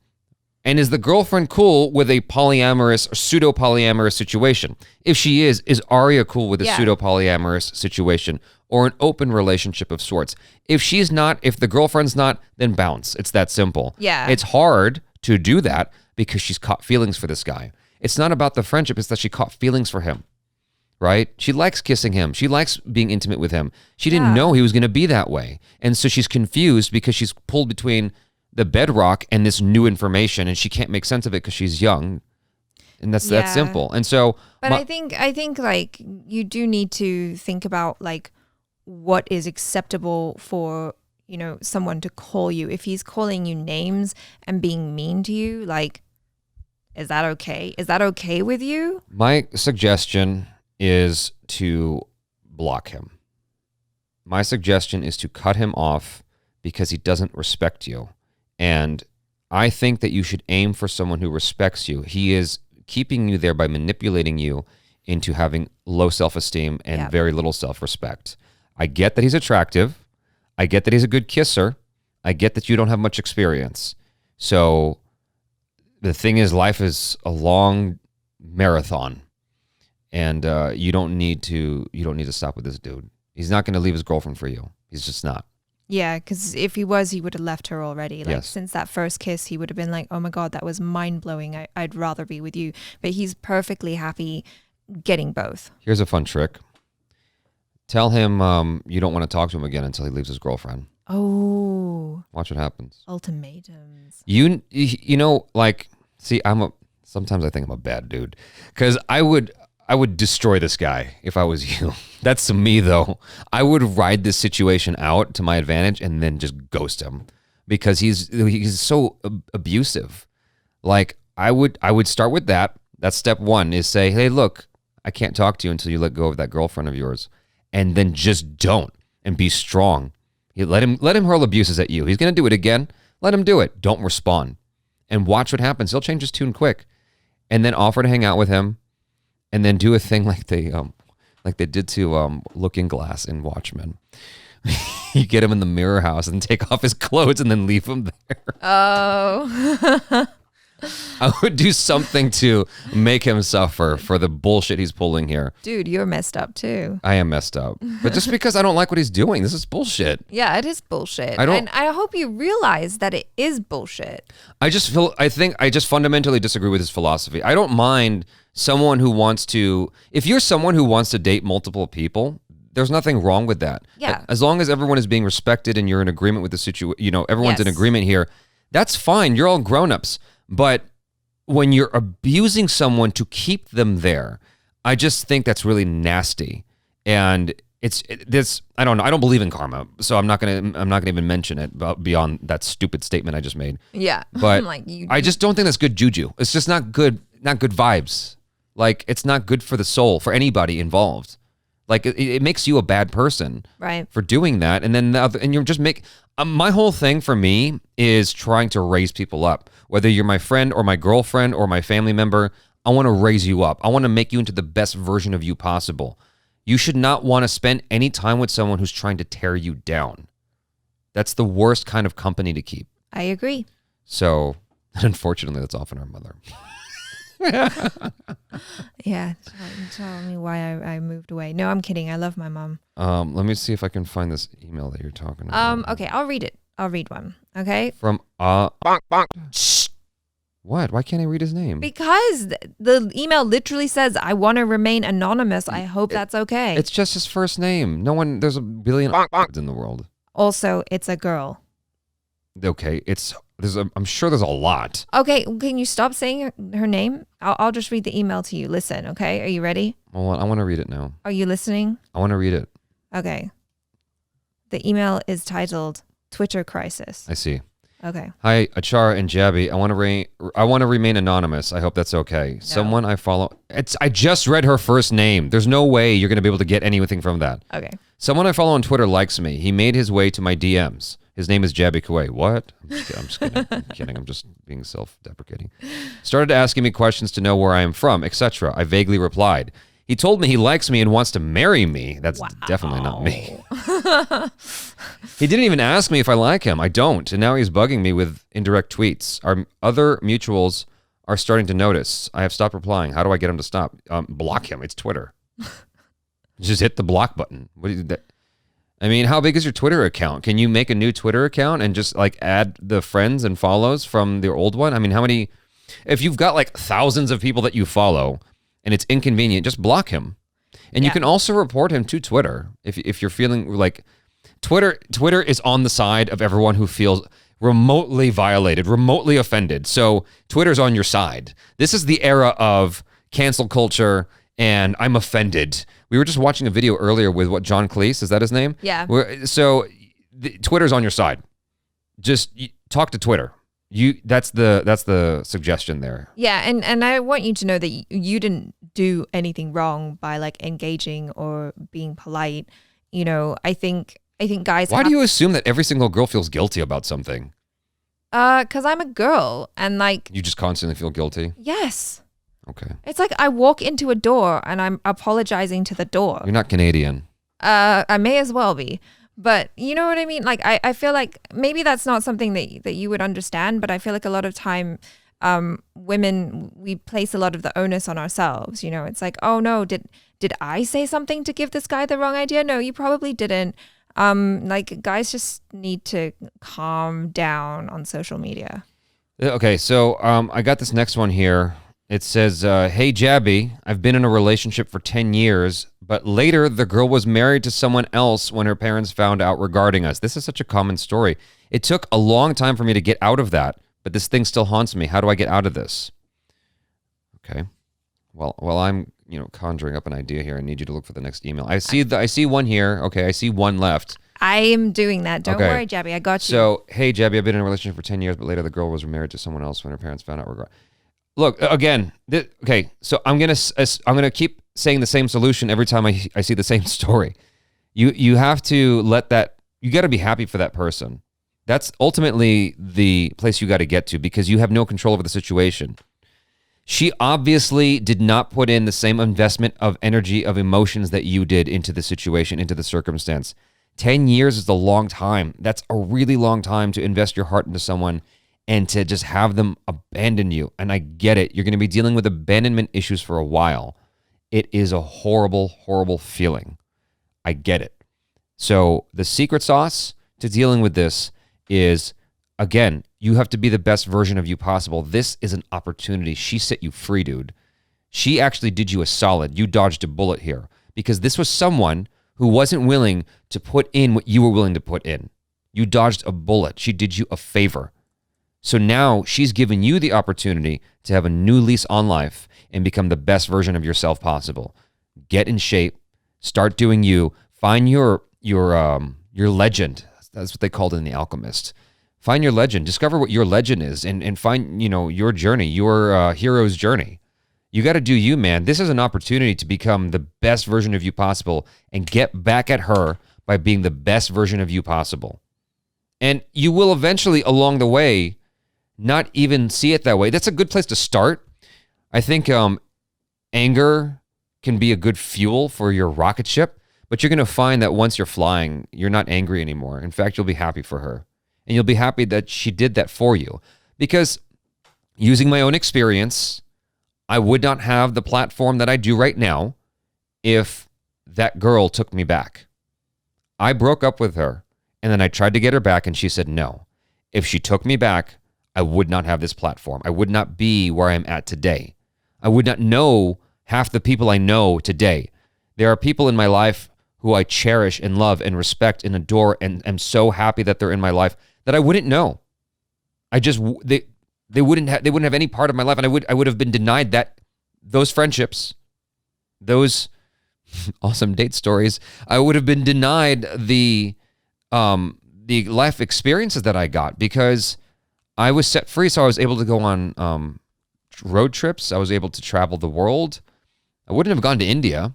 [SPEAKER 1] And is the girlfriend cool with a polyamorous or pseudo-polyamorous situation? If she is Aria cool with a pseudo-polyamorous situation or an open relationship of sorts? If she's not, if the girlfriend's not, then bounce. It's that simple.
[SPEAKER 2] Yeah.
[SPEAKER 1] It's hard to do that because she's caught feelings for this guy. It's not about the friendship, it's that she caught feelings for him, right? She likes kissing him. She likes being intimate with him. She didn't know he was going to be that way. And so she's confused because she's pulled between the bedrock and this new information, and she can't make sense of it because she's young, and that's that simple. And so,
[SPEAKER 2] but I think like you do need to think about like what is acceptable for, you know, someone to call you. If he's calling you names and being mean to you, like, is that okay? Is that okay with you?
[SPEAKER 1] My suggestion is to block him. My suggestion is to cut him off because he doesn't respect you. And I think that you should aim for someone who respects you. He is keeping you there by manipulating you into having low self-esteem and very little self-respect. I get that he's attractive. I get that he's a good kisser. I get that you don't have much experience. So the thing is, life is a long marathon, and you don't need to stop with this dude. He's not going to leave his girlfriend for you. He's just not.
[SPEAKER 2] Yeah, because if he was, he would have left her already. Like since that first kiss, he would have been like, oh my God, that was mind-blowing. I'd rather be with you. But he's perfectly happy getting both. Here's
[SPEAKER 1] a fun trick. Tell him you don't want to talk to him again until he leaves his girlfriend.
[SPEAKER 2] Oh.
[SPEAKER 1] Watch what happens.
[SPEAKER 2] Ultimatums.
[SPEAKER 1] You know, like, see, sometimes I think I'm a bad dude. Because I would destroy this guy if I was you. That's me, though. I would ride this situation out to my advantage and then just ghost him because he's so abusive. Like, I would start with that. That's step one, is say, hey, look, I can't talk to you until you let go of that girlfriend of yours. And then just don't, and be strong. Let him hurl abuses at you. He's going to do it again. Let him do it. Don't respond. And watch what happens. He'll change his tune quick. And then offer to hang out with him. And then do a thing like they did to Looking Glass in Watchmen. You get him in the mirror house and take off his clothes and then leave him there.
[SPEAKER 2] Oh.
[SPEAKER 1] I would do something to make him suffer for the bullshit he's pulling here.
[SPEAKER 2] Dude, you're messed up too.
[SPEAKER 1] I am messed up. But just because I don't like what he's doing, this is bullshit.
[SPEAKER 2] Yeah, it is bullshit. And I hope you realize that it is bullshit.
[SPEAKER 1] I think I just fundamentally disagree with his philosophy. I don't mind someone who wants to, if you're someone who wants to date multiple people, there's nothing wrong with that.
[SPEAKER 2] Yeah.
[SPEAKER 1] As long as everyone is being respected and you're in agreement with the situation, you know, everyone's in agreement here, that's fine. You're all grown-ups. But when you're abusing someone to keep them there, I just think that's really nasty. And I don't know. I don't believe in karma, so I'm not gonna even mention it beyond that stupid statement I just made.
[SPEAKER 2] Yeah,
[SPEAKER 1] but I just don't think that's good juju. It's just not good vibes. Like, it's not good for the soul for anybody involved. Like it makes you a bad person
[SPEAKER 2] Right.
[SPEAKER 1] for doing that. And then and you're just my whole thing for me is trying to raise people up. Whether you're my friend or my girlfriend or my family member, I want to raise you up. I want to make you into the best version of you possible. You should not want to spend any time with someone who's trying to tear you down. That's the worst kind of company to keep.
[SPEAKER 2] I agree.
[SPEAKER 1] So, unfortunately, that's often our mother.
[SPEAKER 2] Yeah. Tell me why I moved away. No, I'm kidding. I love my mom.
[SPEAKER 1] Let me see if I can find this email that you're talking about.
[SPEAKER 2] Okay, I'll read it. I'll read one. Okay.
[SPEAKER 1] From What? Why can't I read his name?
[SPEAKER 2] Because the email literally says, I want to remain anonymous. I hope that's okay.
[SPEAKER 1] It's just his first name. There's a billion in the world.
[SPEAKER 2] Also, it's a girl.
[SPEAKER 1] Okay, I'm sure there's a lot.
[SPEAKER 2] Okay, can you stop saying her name? I'll just read the email to you. Listen, okay? Are you ready?
[SPEAKER 1] Hold on, I want to read it now.
[SPEAKER 2] Are you listening?
[SPEAKER 1] I want to read it.
[SPEAKER 2] Okay. The email is titled Twitter Crisis.
[SPEAKER 1] I see.
[SPEAKER 2] Okay.
[SPEAKER 1] Hi, Achara and Jaby. I want to remain anonymous. I hope that's okay. No. Someone I follow. I just read her first name. There's no way you're going to be able to get anything from that.
[SPEAKER 2] Okay.
[SPEAKER 1] Someone I follow on Twitter likes me. He made his way to my DMs. His name is Jaby Koay. What? I'm just kidding. I'm kidding. I'm just being self-deprecating. Started asking me questions to know where I am from, etc. I vaguely replied. He told me he likes me and wants to marry me. That's definitely not me. He didn't even ask me if I like him. I don't. And now he's bugging me with indirect tweets. Our other mutuals are starting to notice. I have stopped replying. How do I get him to stop? Block him. It's Twitter. Just hit the block button. What do you do? I mean, how big is your Twitter account? Can you make a new Twitter account and just like add the friends and follows from the old one? I mean, how many? If you've got like thousands of people that you follow and it's inconvenient, just block him. And you can also report him to Twitter if you're feeling like Twitter is on the side of everyone who feels remotely violated, remotely offended. So Twitter's on your side. This is the era of cancel culture and I'm offended. We were just watching a video earlier with John Cleese, is that his name?
[SPEAKER 2] Yeah.
[SPEAKER 1] Twitter's on your side. Just talk to Twitter. That's the suggestion there.
[SPEAKER 2] Yeah, and I want you to know that you didn't do anything wrong by like engaging or being polite. You know, I think guys.
[SPEAKER 1] Why do you assume that every single girl feels guilty about something?
[SPEAKER 2] Because I'm a girl and like.
[SPEAKER 1] You just constantly feel guilty?
[SPEAKER 2] Yes.
[SPEAKER 1] Okay.
[SPEAKER 2] It's like I walk into a door and I'm apologizing to the door.
[SPEAKER 1] You're not Canadian.
[SPEAKER 2] I may as well be. But you know what I mean? Like, I feel like maybe that's not something that you would understand, but I feel like a lot of time women, we place a lot of the onus on ourselves. You know, it's like, oh no, did I say something to give this guy the wrong idea? No, you probably didn't. Like guys just need to calm down on social media.
[SPEAKER 1] Okay, so I got this next one here. It says, hey, Jaby, I've been in a relationship for 10 years, but later the girl was married to someone else when her parents found out regarding us. This is such a common story. It took a long time for me to get out of that, but this thing still haunts me. How do I get out of this? Okay. Well, I'm, conjuring up an idea here. I need you to look for the next email. I see one here. Okay, I see one left.
[SPEAKER 2] I am doing that. Don't worry, Jaby. I got you.
[SPEAKER 1] So, hey, Jaby, I've been in a relationship for 10 years, but later the girl was married to someone else when her parents found out regarding. Look, again, okay, so I'm gonna keep saying the same solution every time I see the same story. You have to you got to be happy for that person. That's ultimately the place you got to get to because you have no control over the situation. She obviously did not put in the same investment of energy, of emotions that you did into the situation, into the circumstance. 10 years is a long time. That's a really long time to invest your heart into someone and to just have them abandon you. And I get it. You're going to be dealing with abandonment issues for a while. It is a horrible, horrible feeling. I get it. So the secret sauce to dealing with this is, again, you have to be the best version of you possible. This is an opportunity. She set you free, dude. She actually did you a solid. You dodged a bullet here because this was someone who wasn't willing to put in what you were willing to put in. You dodged a bullet. She did you a favor. So now she's given you the opportunity to have a new lease on life and become the best version of yourself possible. Get in shape, start doing you, find your legend. That's what they called it in The Alchemist. Find your legend, discover what your legend is and find, your journey, your hero's journey. You got to do you, man. This is an opportunity to become the best version of you possible and get back at her by being the best version of you possible. And you will eventually, along the way, not even see it that way. That's a good place to start. I think anger can be a good fuel for your rocket ship, but you're going to find that once you're flying, you're not angry anymore. In fact, you'll be happy for her. And you'll be happy that she did that for you. Because using my own experience, I would not have the platform that I do right now if that girl took me back. I broke up with her, and then I tried to get her back, and she said no. If she took me back, I would not have this platform. I would not be where I'm at today. I would not know half the people I know today. There are people in my life who I cherish and love and respect and adore and am so happy that they're in my life that I wouldn't know. They wouldn't have any part of my life, and I would have been denied those friendships, those awesome date stories. I would have been denied the life experiences that I got because I was set free. So I was able to go on road trips. I was able to travel the world. I wouldn't have gone to India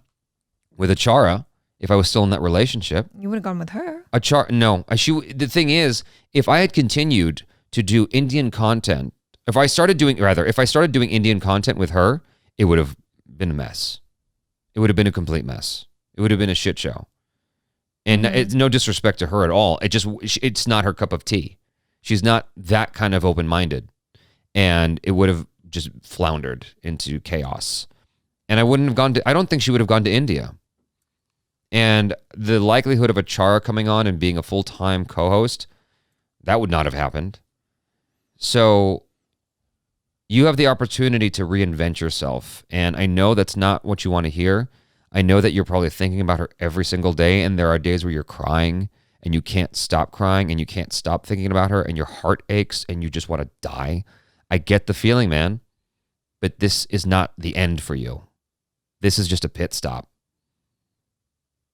[SPEAKER 1] with Achara if I was still in that relationship.
[SPEAKER 2] You would have gone with her.
[SPEAKER 1] No. The thing is, if I had continued to do Indian content, if I started doing Indian content with her, it would have been a mess. It would have been a complete mess. It would have been a shit show. And it's no disrespect to her at all. It's not her cup of tea. She's not that kind of open-minded. And it would have just floundered into chaos. And I don't think she would have gone to India. And the likelihood of Achara coming on and being a full-time co-host, that would not have happened. So you have the opportunity to reinvent yourself. And I know that's not what you want to hear. I know that you're probably thinking about her every single day, and there are days where you're crying and you can't stop crying and you can't stop thinking about her and your heart aches and you just want to die. I get the feeling, man, but this is not the end for you. This is just a pit stop.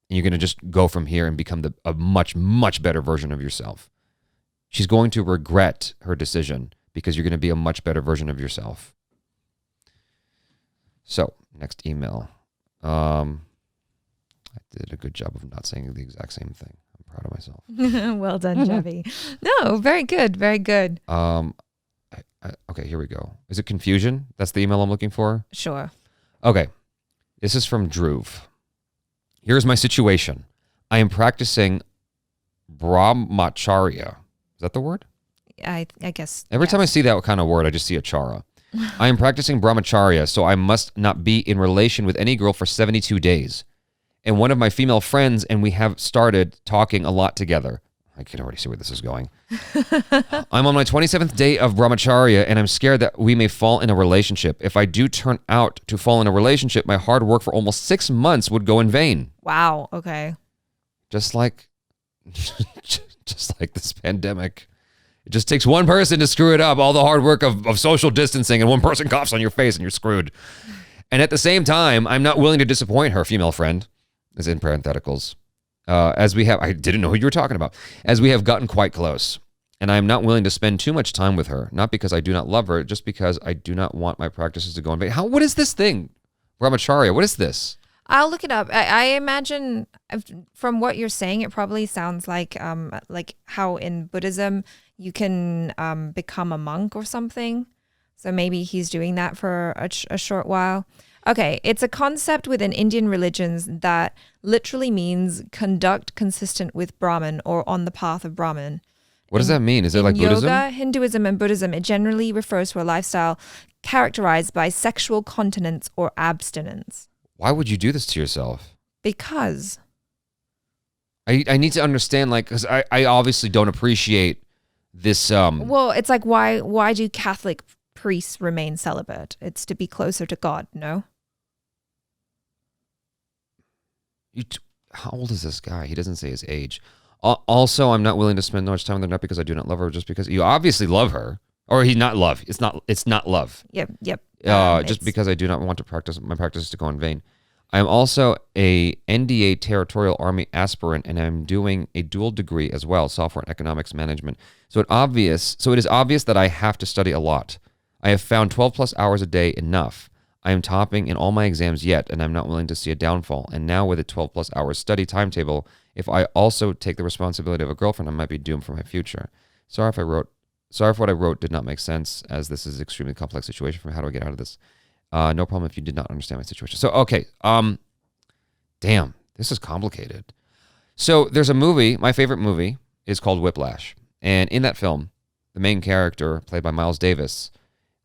[SPEAKER 1] And you're going to just go from here and become a much, much better version of yourself. She's going to regret her decision because you're going to be a much better version of yourself. So, next email. I did a good job of not saying the exact same thing. I'm proud of myself.
[SPEAKER 2] Well done, Jaby. No, very good. Very good.
[SPEAKER 1] Okay, here we go. Is it confusion? That's the email I'm looking for?
[SPEAKER 2] Sure.
[SPEAKER 1] Okay. This is from Dhruv. Here's my situation. I am practicing brahmacharya. Is that the word?
[SPEAKER 2] I guess.
[SPEAKER 1] Every time I see that kind of word, I just see Achara. I am practicing brahmacharya, so I must not be in relation with any girl for 72 days. And one of my female friends and we have started talking a lot together. I can already see where this is going. I'm on my 27th day of brahmacharya, and I'm scared that we may fall in a relationship. If I do turn out to fall in a relationship, my hard work for almost 6 months would go in vain.
[SPEAKER 2] Wow. Okay.
[SPEAKER 1] Just like this pandemic. It just takes one person to screw it up, all the hard work of social distancing, and one person coughs on your face and you're screwed. And at the same time, I'm not willing to disappoint her female friend, as in parentheticals, I didn't know who you were talking about, as we have gotten quite close. And I am not willing to spend too much time with her, not because I do not love her, just because I do not want my practices to go in vain. What is this thing? Brahmacharya, what is this?
[SPEAKER 2] I'll look it up. I imagine from what you're saying, it probably sounds like how in Buddhism you can become a monk or something. So maybe he's doing that for a short while. Okay, it's a concept within Indian religions that literally means conduct consistent with Brahman or on the path of Brahman.
[SPEAKER 1] What does that mean? Is it like Buddhism?
[SPEAKER 2] Yoga, Hinduism, and Buddhism, it generally refers to a lifestyle characterized by sexual continence or abstinence.
[SPEAKER 1] Why would you do this to yourself?
[SPEAKER 2] Because
[SPEAKER 1] I need to understand, because I obviously don't appreciate this.
[SPEAKER 2] Well, it's like, why do Catholic priests remain celibate? It's to be closer to God, no?
[SPEAKER 1] How old is this guy? He doesn't say his age. Also, I'm not willing to spend much time with her, not because I do not love her, just because you obviously love her. Or he's not love. It's not love.
[SPEAKER 2] Yep.
[SPEAKER 1] Just because I do not want to practice my practices to go in vain. I am also a NDA Territorial Army aspirant, and I'm doing a dual degree as well, software and economics management. So it is obvious that I have to study a lot. I have found 12 plus hours a day enough. I am topping in all my exams yet, and I'm not willing to see a downfall. And now with a 12 plus hours study timetable, if I also take the responsibility of a girlfriend, I might be doomed for my future. Sorry if what I wrote did not make sense, as this is an extremely complex situation. How do I get out of this? No problem if you did not understand my situation. So, okay. Damn, this is complicated. So there's a movie, my favorite movie is called Whiplash. And in that film, the main character, played by Miles Davis,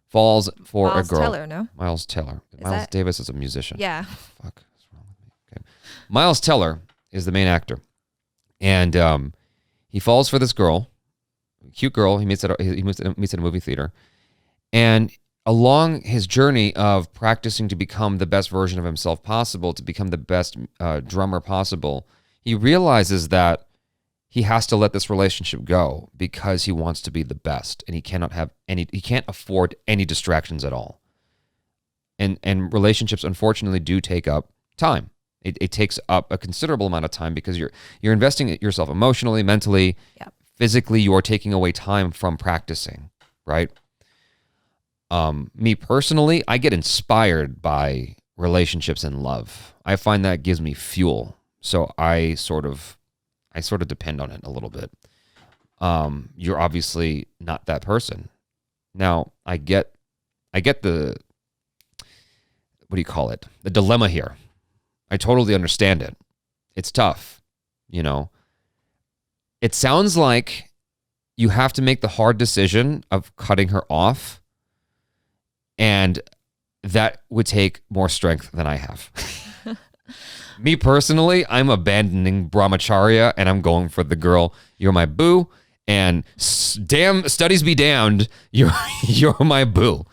[SPEAKER 1] falls for a girl.
[SPEAKER 2] Miles Teller, no?
[SPEAKER 1] Miles Teller. Miles Davis is a musician.
[SPEAKER 2] Yeah.
[SPEAKER 1] Fuck, what's wrong with me? Okay. Miles Teller is the main actor. And he falls for this girl, cute girl. He meets at a movie theater. And along his journey of practicing to become the best version of himself possible, to become the best drummer possible, he realizes that he has to let this relationship go because he wants to be the best, and he can't afford any distractions at all. And relationships, unfortunately, do take up time. It takes up a considerable amount of time because you're investing in yourself emotionally, mentally, physically. You are taking away time from practicing, right? Me personally, I get inspired by relationships and love. I find that gives me fuel. So I sort of depend on it a little bit. You're obviously not that person. Now, I get the, what do you call it? The dilemma here. I totally understand it. It's tough, you know. It sounds like you have to make the hard decision of cutting her off, and that would take more strength than I have. Me personally, I'm abandoning brahmacharya and I'm going for the girl. You're my boo, and damn, studies be damned, you're my boo.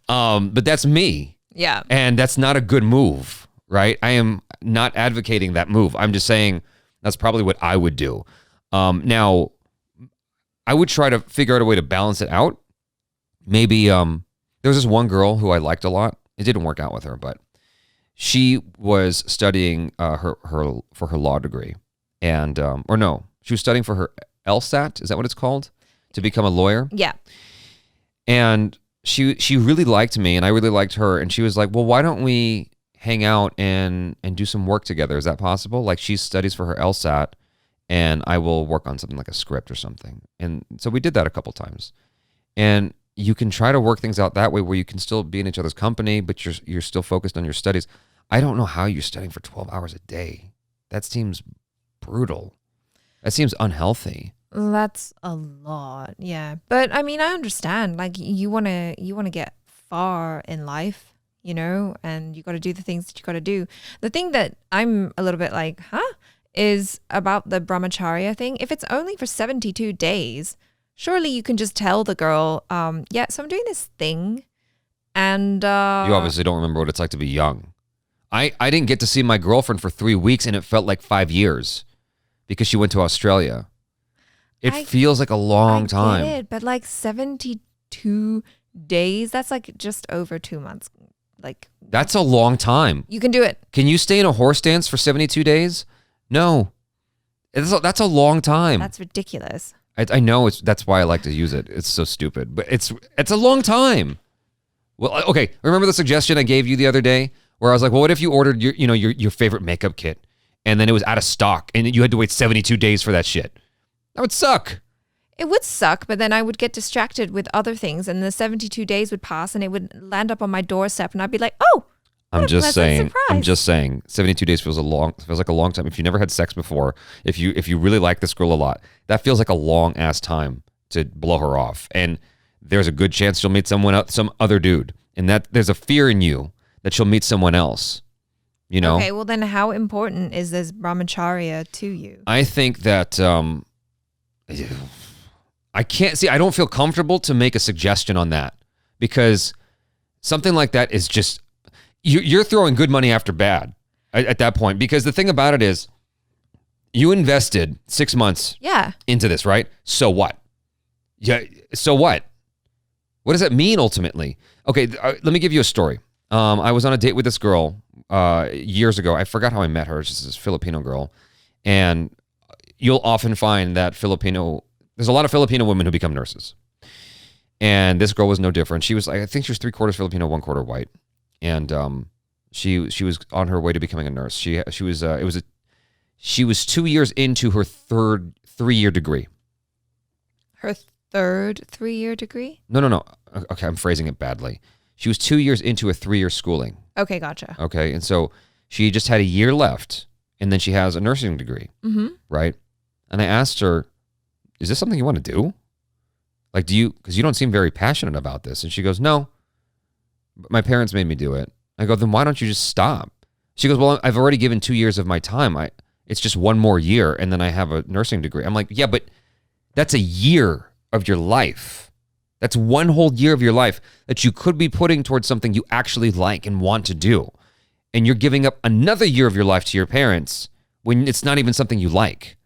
[SPEAKER 1] But that's me.
[SPEAKER 2] Yeah.
[SPEAKER 1] And that's not a good move, right? I am not advocating that move. I'm just saying that's probably what I would do. Now, I would try to figure out a way to balance it out. Maybe there was this one girl who I liked a lot. It didn't work out with her, but she was studying for her law degree, and she was studying for her LSAT. Is that what it's called? To become a lawyer?
[SPEAKER 2] Yeah.
[SPEAKER 1] And she really liked me, and I really liked her. And she was like, "Well, why don't we hang out and do some work together? Is that possible? Like, she studies for her LSAT, and I will work on something like a script or something." And so we did that a couple times, and you can try to work things out that way where you can still be in each other's company, but you're still focused on your studies. I don't know how you're studying for 12 hours a day. That seems brutal. That seems unhealthy.
[SPEAKER 2] That's a lot. Yeah. But I mean, I understand. Like, you want to get far in life, you know, and you got to do the things that you got to do. The thing that I'm a little bit like, is about the brahmacharya thing. If it's only for 72 days, surely you can just tell the girl, so I'm doing this thing. And
[SPEAKER 1] you obviously don't remember what it's like to be young. I didn't get to see my girlfriend for 3 weeks, and it felt like 5 years because she went to Australia. It feels like a long time.
[SPEAKER 2] I get it, but like 72 days, that's like just over 2 months. Like,
[SPEAKER 1] that's a long time.
[SPEAKER 2] You can do it.
[SPEAKER 1] Can you stay in a horse dance for 72 days? No. That's a long time.
[SPEAKER 2] That's ridiculous.
[SPEAKER 1] I know that's why I like to use it. It's so stupid, but it's a long time. Well, okay. Remember the suggestion I gave you the other day where I was like, well, what if you ordered your favorite makeup kit and then it was out of stock and you had to wait 72 days for that shit? That would suck.
[SPEAKER 2] It would suck, but then I would get distracted with other things and the 72 days would pass and it would land up on my doorstep and I'd be like, oh,
[SPEAKER 1] I'm just saying 72 days feels like a long time. If you never had sex before, if you really like this girl a lot, that feels like a long ass time to blow her off. And there's a good chance she'll meet some other dude. And that there's a fear in you that she'll meet someone else. You know?
[SPEAKER 2] Okay, well then how important is this brahmacharya to you?
[SPEAKER 1] I think that I don't feel comfortable to make a suggestion on that because something like that is just you're throwing good money after bad at that point, because the thing about it is you invested 6 months into this, right? So what? Yeah. So what? What does that mean ultimately? Okay. Let me give you a story. I was on a date with this girl years ago. I forgot how I met her. It's just this Filipino girl. And you'll often find that there's a lot of Filipino women who become nurses. And this girl was no different. She was like, I think she was 3/4 Filipino, 1/4 white. and she was on her way to becoming a nurse. She was 2 years into her third 3-year degree.
[SPEAKER 2] Her third 3-year degree?
[SPEAKER 1] No. Okay, I'm phrasing it badly. She was 2 years into a 3-year schooling.
[SPEAKER 2] Okay, gotcha.
[SPEAKER 1] Okay, and so she just had a year left, and then she has a nursing degree, right? And I asked her, is this something you want to do? Like, because you don't seem very passionate about this. And she goes, no, but my parents made me do it. I go, then why don't you just stop? She goes, well, I've already given 2 years of my time. It's just one more year, and then I have a nursing degree. I'm like, yeah, but that's a year of your life. That's one whole year of your life that you could be putting towards something you actually like and want to do. And you're giving up another year of your life to your parents when it's not even something you like.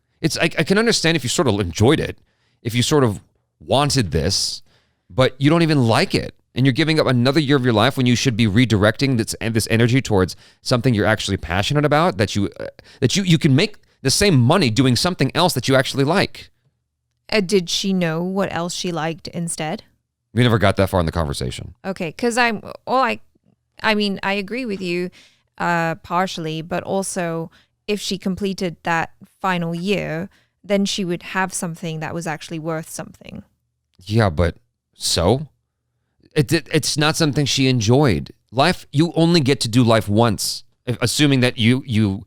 [SPEAKER 1] I can understand if you sort of enjoyed it, if you sort of wanted this, but you don't even like it. And you're giving up another year of your life when you should be redirecting this energy towards something you're actually passionate about, that you can make the same money doing something else that you actually like.
[SPEAKER 2] Did she know what else she liked instead?
[SPEAKER 1] We never got that far in the conversation.
[SPEAKER 2] Okay, because I agree with you partially, but also if she completed that final year, then she would have something that was actually worth something.
[SPEAKER 1] Yeah, but so? It's not something she enjoyed. Life, you only get to do life once, assuming that you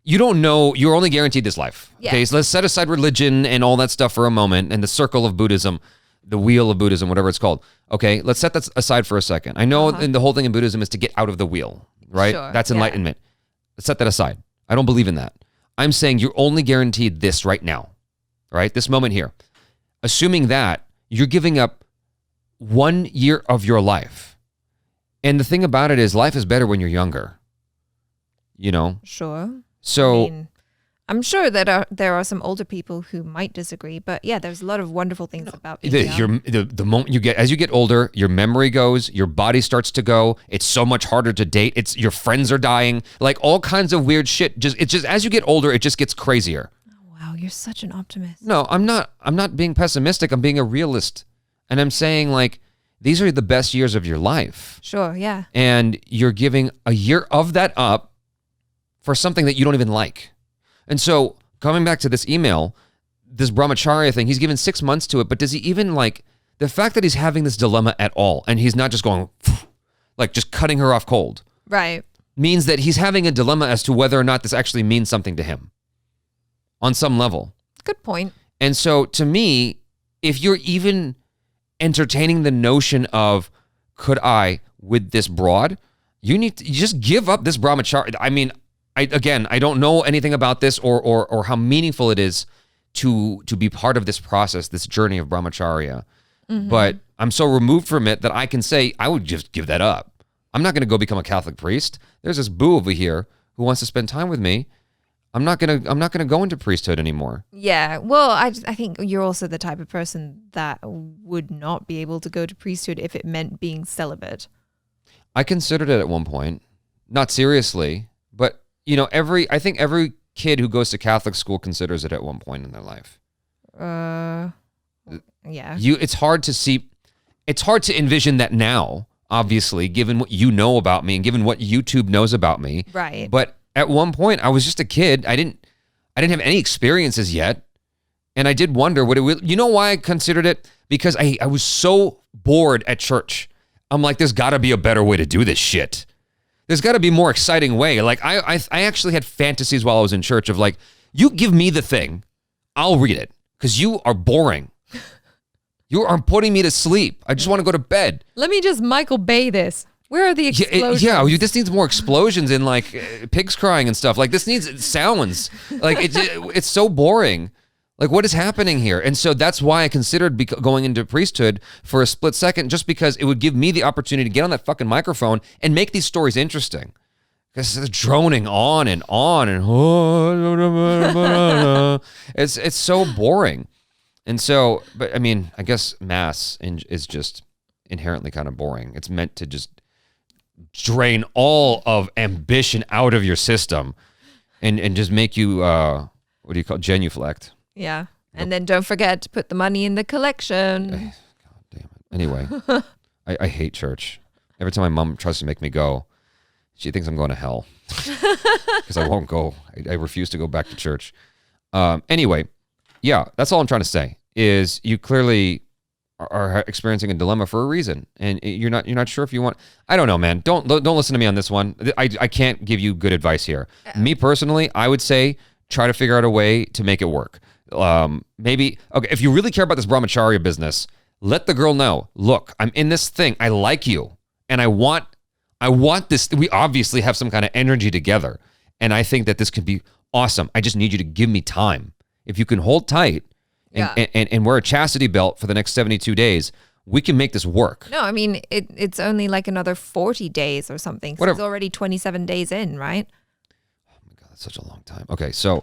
[SPEAKER 1] don't know, you're only guaranteed this life.
[SPEAKER 2] Yeah.
[SPEAKER 1] Okay, so let's set aside religion and all that stuff for a moment, and the circle of Buddhism, the wheel of Buddhism, whatever it's called. Okay, let's set that aside for a second. I know and the whole thing in Buddhism is to get out of the wheel, right?
[SPEAKER 2] Sure,
[SPEAKER 1] That's enlightenment. Let's set that aside. I don't believe in that. I'm saying you're only guaranteed this right now, right? This moment here. Assuming that, you're giving up 1 year of your life. And the thing about it is, life is better when you're younger. You know?
[SPEAKER 2] Sure.
[SPEAKER 1] So
[SPEAKER 2] I'm sure that there are some older people who might disagree, but yeah, there's a lot of wonderful things about being young.
[SPEAKER 1] The moment as you get older, your memory goes, your body starts to go. It's so much harder to date. Your friends are dying, like all kinds of weird shit. It's just as you get older, it just gets crazier.
[SPEAKER 2] Oh, wow, you're such an optimist.
[SPEAKER 1] No, I'm not. I'm not being pessimistic. I'm being a realist, and I'm saying like these are the best years of your life.
[SPEAKER 2] Sure, yeah.
[SPEAKER 1] And you're giving a year of that up for something that you don't even like. And so coming back to this email, this brahmacharya thing, he's given 6 months to it, but does he even like the fact that he's having this dilemma at all and he's not just going like just cutting her off cold,
[SPEAKER 2] right,
[SPEAKER 1] means that he's having a dilemma as to whether or not this actually means something to him on some level.
[SPEAKER 2] Good point.
[SPEAKER 1] And so to me, if you're even entertaining the notion of could I with this broad, you just give up this brahmacharya. I mean, I don't know anything about this or how meaningful it is to be part of this process, this journey of brahmacharya. But I'm so removed from it that I can say I would just give that up. I'm not going to go become a Catholic priest. There's this boo over here who wants to spend time with me. I'm not gonna go into priesthood anymore.
[SPEAKER 2] Yeah, well, I think you're also the type of person that would not be able to go to priesthood if it meant being celibate.
[SPEAKER 1] I considered it at one point, not seriously, but you know, I think every kid who goes to Catholic school considers it at one point in their life.
[SPEAKER 2] Yeah.
[SPEAKER 1] It's hard to envision that now, obviously, given what you know about me and given what YouTube knows about me.
[SPEAKER 2] Right.
[SPEAKER 1] But at one point, I was just a kid. I didn't have any experiences yet, and I did wonder what it would. You know why I considered it? Because I was so bored at church. I'm like, there's got to be a better way to do this shit. There's got to be a more exciting way. Like I actually had fantasies while I was in church of like, you give me the thing, I'll read it because you are boring. You are putting me to sleep. I just want to go to bed.
[SPEAKER 2] Let me just Michael Bay this. Where are the explosions?
[SPEAKER 1] This needs more explosions and like pigs crying and stuff. Like this needs sounds. Like it's so boring. Like what is happening here? And so that's why I considered going into priesthood for a split second, just because it would give me the opportunity to get on that fucking microphone and make these stories interesting. Because it's droning on and it's so boring. And so, but I mean, I guess mass is just inherently kind of boring. It's meant to just drain all of ambition out of your system and just make you, what do you call it? Genuflect.
[SPEAKER 2] Yeah. And then don't forget to put the money in the collection.
[SPEAKER 1] God damn it. Anyway, I hate church. Every time my mom tries to make me go, she thinks I'm going to hell because I won't go. I refuse to go back to church. Anyway, yeah, that's all I'm trying to say is you clearly are experiencing a dilemma for a reason, and you're not sure if you want. I don't know, man. Don't listen to me on this one. I can't give you good advice here. Me personally, I would say try to figure out a way to make it work. Maybe okay, if you really care about this brahmacharya business, let the girl know. Look, I'm in this thing. I like you, and I want this. We obviously have some kind of energy together, and I think that this could be awesome. I just need you to give me time. If you can hold tight. And wear a chastity belt for the next 72 days, we can make this work.
[SPEAKER 2] No, I mean, it's only like another 40 days or something. So it's already 27 days in, right?
[SPEAKER 1] Oh my God, that's such a long time. Okay, so.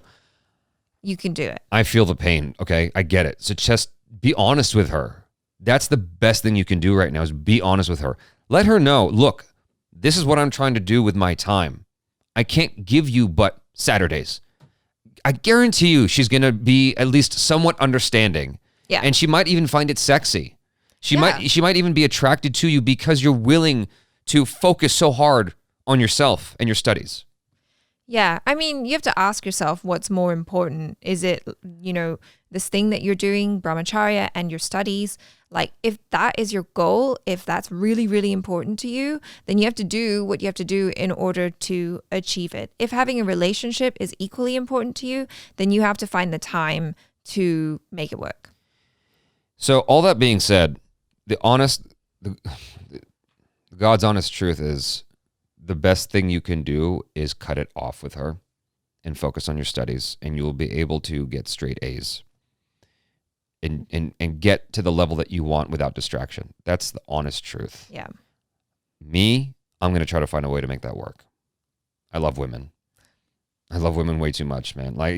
[SPEAKER 2] You can do it.
[SPEAKER 1] I feel the pain, okay? I get it. So just be honest with her. That's the best thing you can do right now is be honest with her. Let her know, look, this is what I'm trying to do with my time. I can't give you but Saturdays. I guarantee you she's going to be at least somewhat understanding.
[SPEAKER 2] Yeah.
[SPEAKER 1] And she might even find it sexy. She might even be attracted to you because you're willing to focus so hard on yourself and your studies.
[SPEAKER 2] Yeah. I mean, you have to ask yourself what's more important. Is it, this thing that you're doing, brahmacharya, and your studies? Like, if that is your goal, if that's really, really important to you, then you have to do what you have to do in order to achieve it. If having a relationship is equally important to you, then you have to find the time to make it work.
[SPEAKER 1] So all that being said, the God's honest truth is the best thing you can do is cut it off with her and focus on your studies, and you will be able to get straight A's. And get to the level that you want without distraction. That's the honest truth.
[SPEAKER 2] Yeah.
[SPEAKER 1] Me, I'm going to try to find a way to make that work. I love women. I love women way too much, man. Like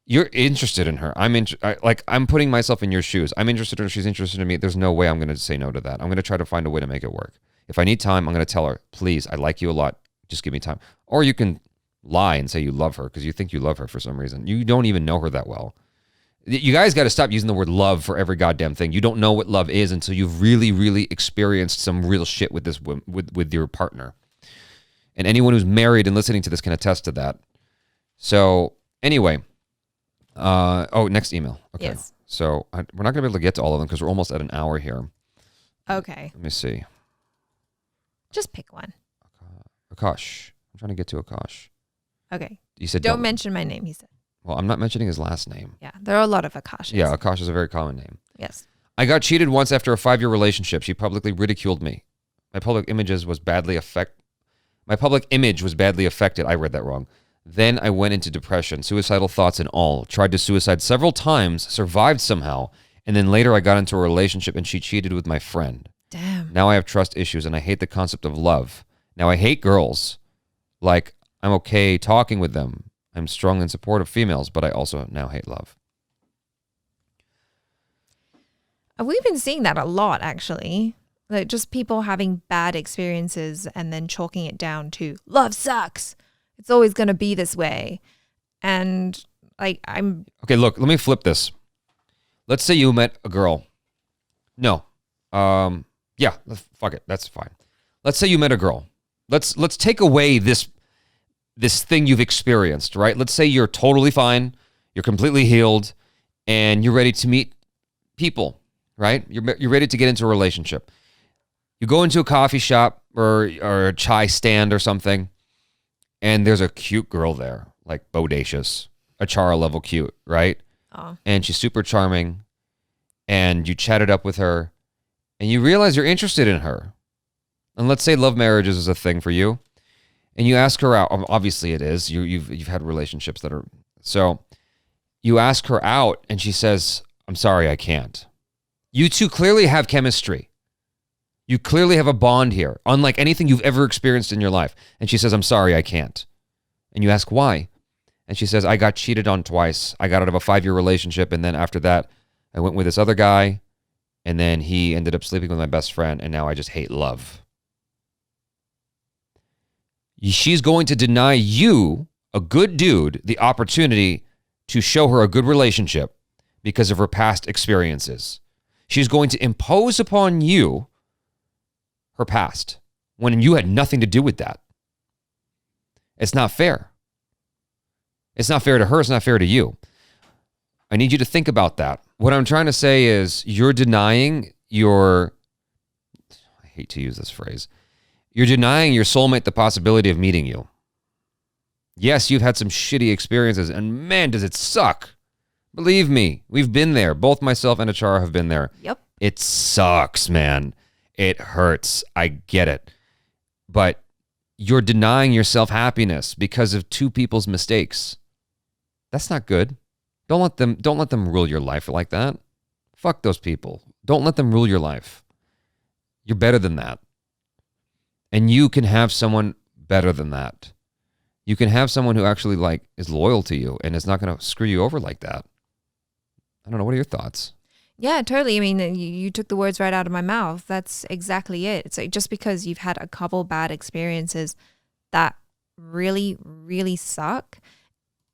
[SPEAKER 1] you're interested in her. I'm putting myself in your shoes. I'm interested in her. She's interested in me. There's no way I'm going to say no to that. I'm going to try to find a way to make it work. If I need time, I'm going to tell her, please, I like you a lot. Just give me time. Or you can lie and say you love her because you think you love her for some reason. You don't even know her that well. You guys got to stop using the word love for every goddamn thing. You don't know what love is until you've really, really experienced some real shit with this with your partner. And anyone who's married and listening to this can attest to that. So anyway, next email. Okay.
[SPEAKER 2] Yes.
[SPEAKER 1] So we're not going to be able to get to all of them because we're almost at an hour here.
[SPEAKER 2] Okay.
[SPEAKER 1] Let me see.
[SPEAKER 2] Just pick one.
[SPEAKER 1] Akash. I'm trying to get to Akash.
[SPEAKER 2] Okay.
[SPEAKER 1] You said
[SPEAKER 2] don't mention my name, he said.
[SPEAKER 1] Well, I'm not mentioning his last name.
[SPEAKER 2] Yeah, there are a lot of Akashs.
[SPEAKER 1] Yeah, Akash is a very common name.
[SPEAKER 2] Yes.
[SPEAKER 1] I got cheated once after a 5-year relationship. She publicly ridiculed me. My public image was badly affected. I read that wrong. Then I went into depression, suicidal thoughts and all. Tried to suicide several times, survived somehow, and then later I got into a relationship and she cheated with my friend.
[SPEAKER 2] Damn.
[SPEAKER 1] Now I have trust issues and I hate the concept of love. Now I hate girls. Like, I'm okay talking with them. I'm strong in support of females, but I also now hate love.
[SPEAKER 2] We've been seeing that a lot, actually. Like, just people having bad experiences and then chalking it down to love sucks. It's always going to be this way. And
[SPEAKER 1] okay, look, let me flip this. Let's say you met a girl. No. Yeah, fuck it. That's fine. Let's say you met a girl. Let's take away this thing you've experienced, right? Let's say you're totally fine, you're completely healed, and you're ready to meet people, right? You're ready to get into a relationship. You go into a coffee shop or a chai stand or something, and there's a cute girl there, like bodacious, Achara level cute, right?
[SPEAKER 2] Oh.
[SPEAKER 1] And she's super charming, and you chatted up with her, and you realize you're interested in her. And let's say love marriages is a thing for you. And you ask her out. Obviously, it is. You've had relationships that are so. You ask her out, and she says, "I'm sorry, I can't." You two clearly have chemistry. You clearly have a bond here, unlike anything you've ever experienced in your life. And she says, "I'm sorry, I can't." And you ask why, and she says, "I got cheated on twice. I got out of a 5-year relationship, and then after that, I went with this other guy, and then he ended up sleeping with my best friend, and now I just hate love." She's going to deny you, a good dude, the opportunity to show her a good relationship because of her past experiences. She's going to impose upon you her past when you had nothing to do with that. It's not fair. It's not fair to her. It's not fair to you. I need you to think about that. What I'm trying to say is you're denying I hate to use this phrase, you're denying your soulmate the possibility of meeting you. Yes, you've had some shitty experiences, and man, does it suck. Believe me, we've been there. Both myself and Achara have been there.
[SPEAKER 2] Yep.
[SPEAKER 1] It sucks, man. It hurts. I get it. But you're denying yourself happiness because of two people's mistakes. That's not good. Don't let them rule your life like that. Fuck those people. Don't let them rule your life. You're better than that. And you can have someone better than that. You can have someone who actually is loyal to you and is not going to screw you over like that. I don't know. What are your thoughts?
[SPEAKER 2] Yeah, totally. I mean, you took the words right out of my mouth. That's exactly it. It's like just because you've had a couple bad experiences that really, really suck,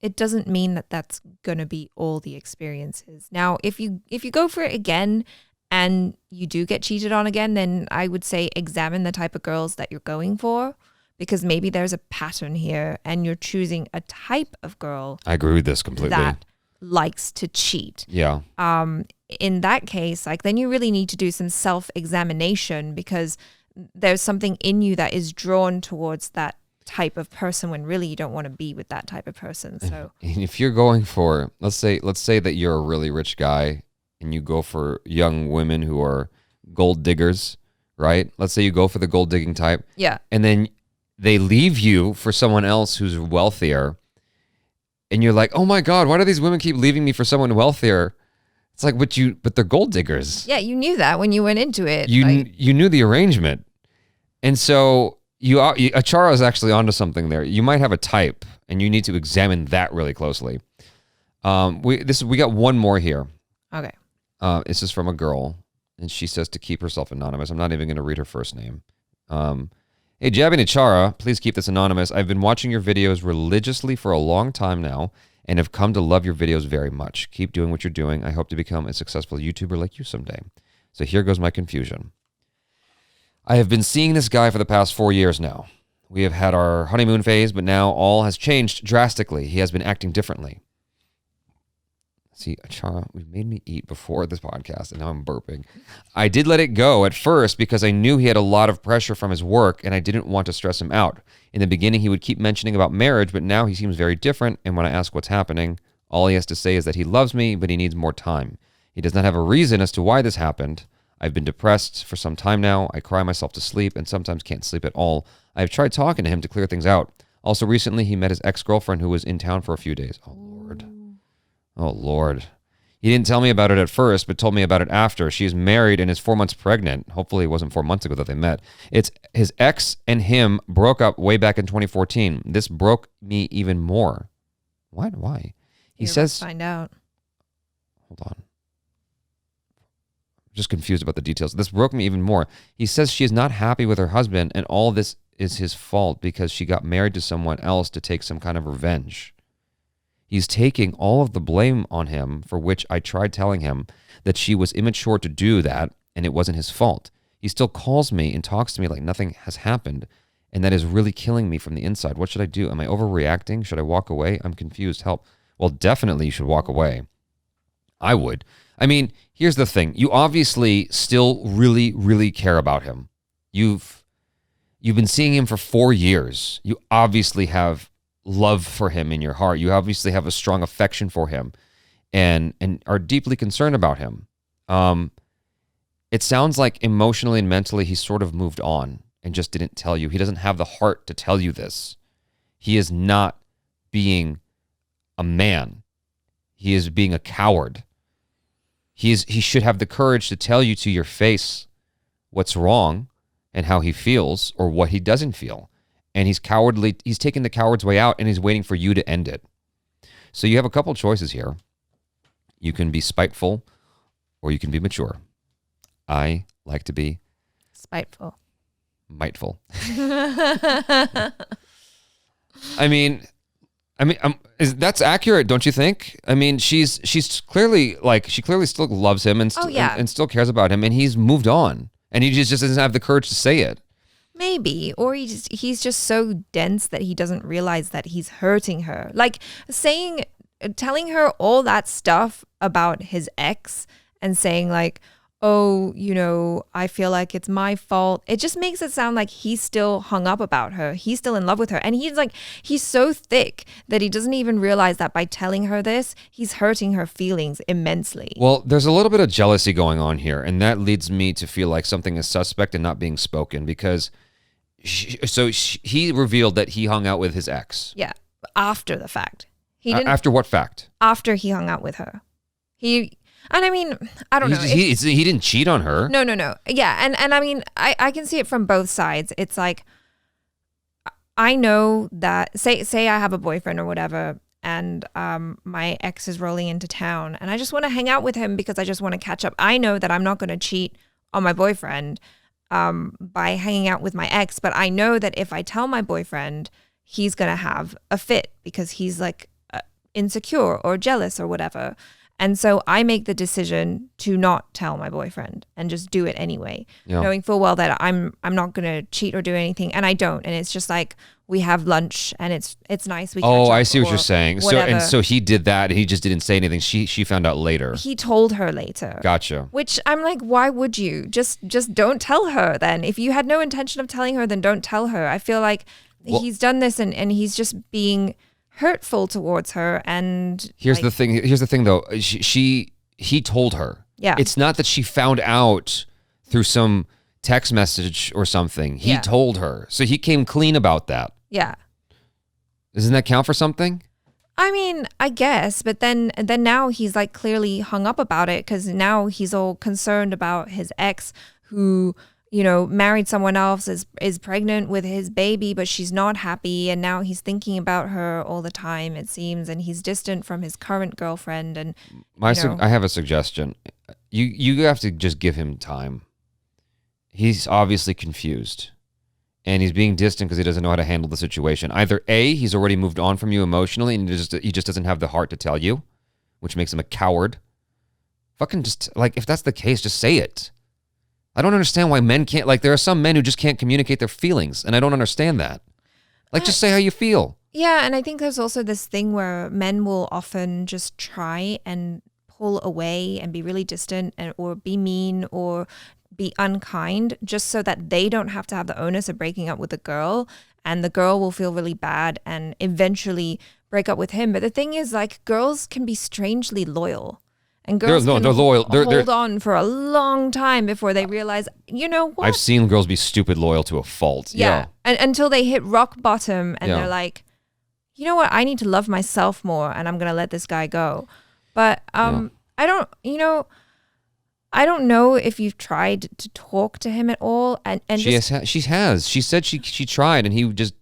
[SPEAKER 2] it doesn't mean that that's going to be all the experiences. Now, if you go for it again and you do get cheated on again, then I would say examine the type of girls that you're going for, because maybe there's a pattern here and you're choosing a type of girl.
[SPEAKER 1] I agree with this completely.
[SPEAKER 2] That likes to cheat.
[SPEAKER 1] Yeah.
[SPEAKER 2] In that case, then you really need to do some self-examination, because there's something in you that is drawn towards that type of person when really you don't want to be with that type of person. So
[SPEAKER 1] if you're going for, let's say that you're a really rich guy and you go for young women who are gold diggers, right? Let's say you go for the gold digging type.
[SPEAKER 2] Yeah.
[SPEAKER 1] And then they leave you for someone else who's wealthier. And you're like, oh my God, why do these women keep leaving me for someone wealthier? It's like, but they're gold diggers.
[SPEAKER 2] Yeah, you knew that when you went into it.
[SPEAKER 1] You knew the arrangement. And so Achara is actually onto something there. You might have a type, and you need to examine that really closely. We got one more here.
[SPEAKER 2] Okay.
[SPEAKER 1] This is from a girl, and she says to keep herself anonymous. I'm not even going to read her first name. Hey, Jaby and Achara, please keep this anonymous. I've been watching your videos religiously for a long time now and have come to love your videos very much. Keep doing what you're doing. I hope to become a successful YouTuber like you someday. So here goes my confusion. I have been seeing this guy for the past 4 years now. We have had our honeymoon phase, but now all has changed drastically. He has been acting differently. See, Achara, we made me eat before this podcast, and now I'm burping. I did let it go at first because I knew he had a lot of pressure from his work, and I didn't want to stress him out. In the beginning, he would keep mentioning about marriage, but now he seems very different, and when I ask what's happening, all he has to say is that he loves me, but he needs more time. He does not have a reason as to why this happened. I've been depressed for some time now. I cry myself to sleep and sometimes can't sleep at all. I have tried talking to him to clear things out. Also, recently, he met his ex-girlfriend who was in town for a few days. Oh, Lord. Oh, Lord. He didn't tell me about it at first, but told me about it after. She is married and is 4 months pregnant. Hopefully it wasn't 4 months ago that they met. It's his ex and him broke up way back in 2014. This broke me even more. What? Why? He says...
[SPEAKER 2] Find out.
[SPEAKER 1] Hold on. I'm just confused about the details. This broke me even more. He says she is not happy with her husband, and all this is his fault because she got married to someone else to take some kind of revenge. He's taking all of the blame on him, for which I tried telling him that she was immature to do that and it wasn't his fault. He still calls me and talks to me like nothing has happened, and that is really killing me from the inside. What should I do? Am I overreacting? Should I walk away? I'm confused. Help. Well, definitely you should walk away. I would. I mean, here's the thing. You obviously still really, really care about him. You've been seeing him for 4 years. You obviously have love for him in your heart. You obviously have a strong affection for him and are deeply concerned about him. It sounds like emotionally and mentally he's sort of moved on and just didn't tell you. He doesn't have the heart to tell you this. He is not being a man. He is being a coward. He should have the courage to tell you to your face what's wrong and how he feels or what he doesn't feel. And he's cowardly. He's taking the coward's way out and he's waiting for you to end it. So you have a couple choices here. You can be spiteful or you can be mature. I like to be
[SPEAKER 2] spiteful.
[SPEAKER 1] Miteful. I mean, that's accurate, don't you think? I mean, she's clearly she clearly still loves him and and still cares about him, and he's moved on. and he just doesn't have the courage to say it.
[SPEAKER 2] Maybe, or he's just so dense that he doesn't realize that he's hurting her. Like telling her all that stuff about his ex and saying like, oh, you know, I feel like it's my fault. It just makes it sound like he's still hung up about her. He's still in love with her. And he's so thick that he doesn't even realize that by telling her this, he's hurting her feelings immensely.
[SPEAKER 1] Well, there's a little bit of jealousy going on here. And that leads me to feel like something is suspect and not being spoken because he revealed that he hung out with his ex.
[SPEAKER 2] Yeah. After the fact. He didn't.
[SPEAKER 1] After what fact?
[SPEAKER 2] After he hung out with her. And I mean, I don't know.
[SPEAKER 1] He didn't cheat on her.
[SPEAKER 2] No. Yeah. And I mean, I can see it from both sides. It's like, I know that, say I have a boyfriend or whatever, and my ex is rolling into town, and I just want to hang out with him because I just want to catch up. I know that I'm not going to cheat on my boyfriend by hanging out with my ex, but I know that if I tell my boyfriend, he's going to have a fit because he's like insecure or jealous or whatever. And so I make the decision to not tell my boyfriend and just do it anyway, knowing full well that I'm not going to cheat or do anything, and I don't. And it's just like we have lunch and it's nice. We catch up
[SPEAKER 1] I see what you're saying.
[SPEAKER 2] Whatever.
[SPEAKER 1] So he did that and he just didn't say anything. She found out later.
[SPEAKER 2] He told her later.
[SPEAKER 1] Gotcha.
[SPEAKER 2] Which I'm like, why would you? Just don't tell her then. If you had no intention of telling her, then don't tell her. I feel like he's done this and he's just being hurtful towards her. And
[SPEAKER 1] here's the thing though, he told her.
[SPEAKER 2] Yeah.
[SPEAKER 1] It's not that she found out through some text message or something. He told her. So he came clean about that.
[SPEAKER 2] Yeah.
[SPEAKER 1] Doesn't that count for something?
[SPEAKER 2] I mean, I guess, but then now he's like clearly hung up about it because now he's all concerned about his ex who, you know, married someone else, is pregnant with his baby, but she's not happy. And now he's thinking about her all the time, it seems. And he's distant from his current girlfriend. And
[SPEAKER 1] I have a suggestion. You have to just give him time. He's obviously confused. And he's being distant because he doesn't know how to handle the situation. Either A, he's already moved on from you emotionally and he just doesn't have the heart to tell you, which makes him a coward. Fucking just, like, if that's the case, just say it. I don't understand why men can't, like, there are some men who just can't communicate their feelings, and I don't understand that. Like, just say how you feel.
[SPEAKER 2] Yeah, and I think there's also this thing where men will often just try and pull away and be really distant or be mean or be unkind just so that they don't have to have the onus of breaking up with the girl, and the girl will feel really bad and eventually break up with him. But the thing is, like, girls can be strangely loyal. And girls
[SPEAKER 1] they're loyal.
[SPEAKER 2] Hold on for a long time before they realize, you know what?
[SPEAKER 1] I've seen girls be stupid loyal to a fault.
[SPEAKER 2] Yeah. And until they hit rock bottom and they're like, you know what? I need to love myself more and I'm going to let this guy go. But I don't know if you've tried to talk to him at all. And
[SPEAKER 1] she has. She said she tried and he just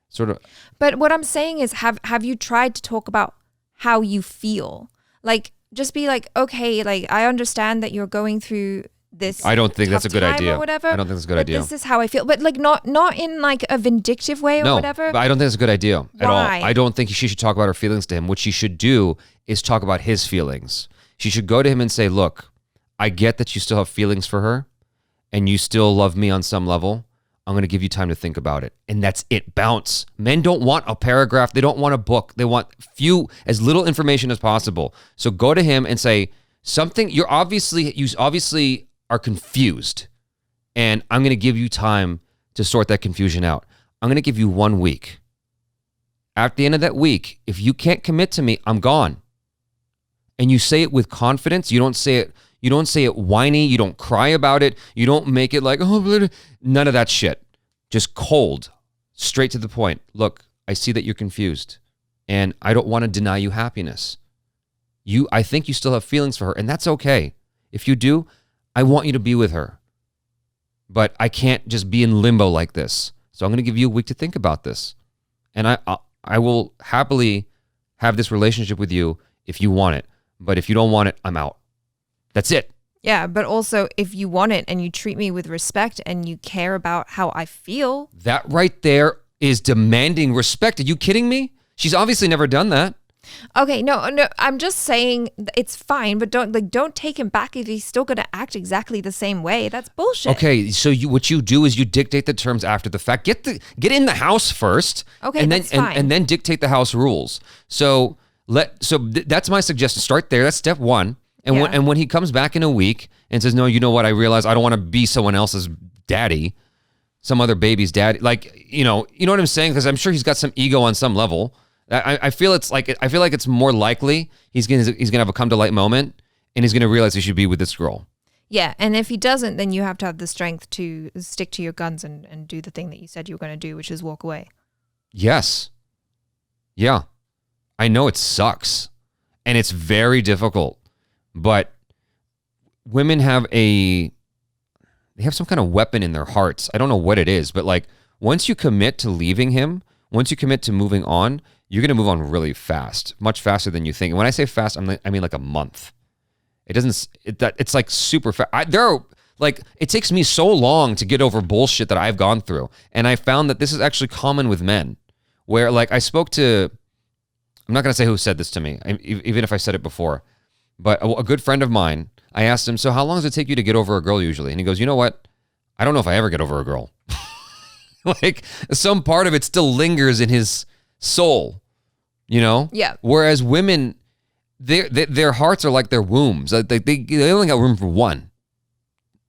[SPEAKER 1] sort of.
[SPEAKER 2] But what I'm saying is, have you tried to talk about how you feel? Like, just be like, okay, like, I understand that you're going through this.
[SPEAKER 1] I don't think that's a good idea.
[SPEAKER 2] Or whatever,
[SPEAKER 1] I don't think that's a good idea.
[SPEAKER 2] This is how I feel, but like not in like a vindictive way or whatever.
[SPEAKER 1] But I don't think that's a good idea at all.
[SPEAKER 2] Why?
[SPEAKER 1] I don't think she should talk about her feelings to him. What she should do is talk about his feelings. She should go to him and say, look, I get that you still have feelings for her and you still love me on some level. I'm going to give you time to think about it. And that's it. Bounce. Men don't want a paragraph. They don't want a book. They want as little information as possible. So go to him and say something. You obviously are confused. And I'm going to give you time to sort that confusion out. I'm going to give you 1 week. At the end of that week, if you can't commit to me, I'm gone. And you say it with confidence. You don't say it whiny. You don't cry about it. You don't make it like, oh, none of that shit. Just cold, straight to the point. Look, I see that you're confused and I don't want to deny you happiness. I think you still have feelings for her and that's okay. If you do, I want you to be with her. But I can't just be in limbo like this. So I'm going to give you a week to think about this. And I will happily have this relationship with you if you want it. But if you don't want it, I'm out. That's it.
[SPEAKER 2] Yeah, but also if you want it and you treat me with respect and you care about how I feel.
[SPEAKER 1] That right there is demanding respect. Are you kidding me? She's obviously never done that.
[SPEAKER 2] Okay, no, I'm just saying it's fine, but don't take him back if he's still gonna act exactly the same way. That's bullshit.
[SPEAKER 1] Okay, so what you do is you dictate the terms after the fact. Get in the house first.
[SPEAKER 2] Okay,
[SPEAKER 1] and then
[SPEAKER 2] that's fine.
[SPEAKER 1] and then dictate the house rules. So that's my suggestion. Start there. That's step one. And when he comes back in a week and says, no, you know what? I realize I don't want to be someone else's daddy, some other baby's daddy. Like, you know what I'm saying? Because I'm sure he's got some ego on some level. I feel like it's more likely he's gonna have a come to light moment, and he's gonna realize he should be with this girl.
[SPEAKER 2] Yeah, and if he doesn't, then you have to have the strength to stick to your guns and do the thing that you said you were going to do, which is walk away.
[SPEAKER 1] Yes. Yeah. I know it sucks, and it's very difficult, but women have some kind of weapon in their hearts. I don't know what it is, but like once you commit to leaving him, once you commit to moving on, you're going to move on really fast, much faster than you think. And when I say fast, I mean like a month. It's like super fast. It takes me so long to get over bullshit that I've gone through. And I found that this is actually common with men, where like I spoke to, I'm not going to say who said this to me, even if I said it before, but a good friend of mine, I asked him, so how long does it take you to get over a girl usually? And he goes, you know what? I don't know if I ever get over a girl. Like some part of it still lingers in his soul, you know?
[SPEAKER 2] Yeah.
[SPEAKER 1] Whereas women, their hearts are like their wombs. They only got room for one,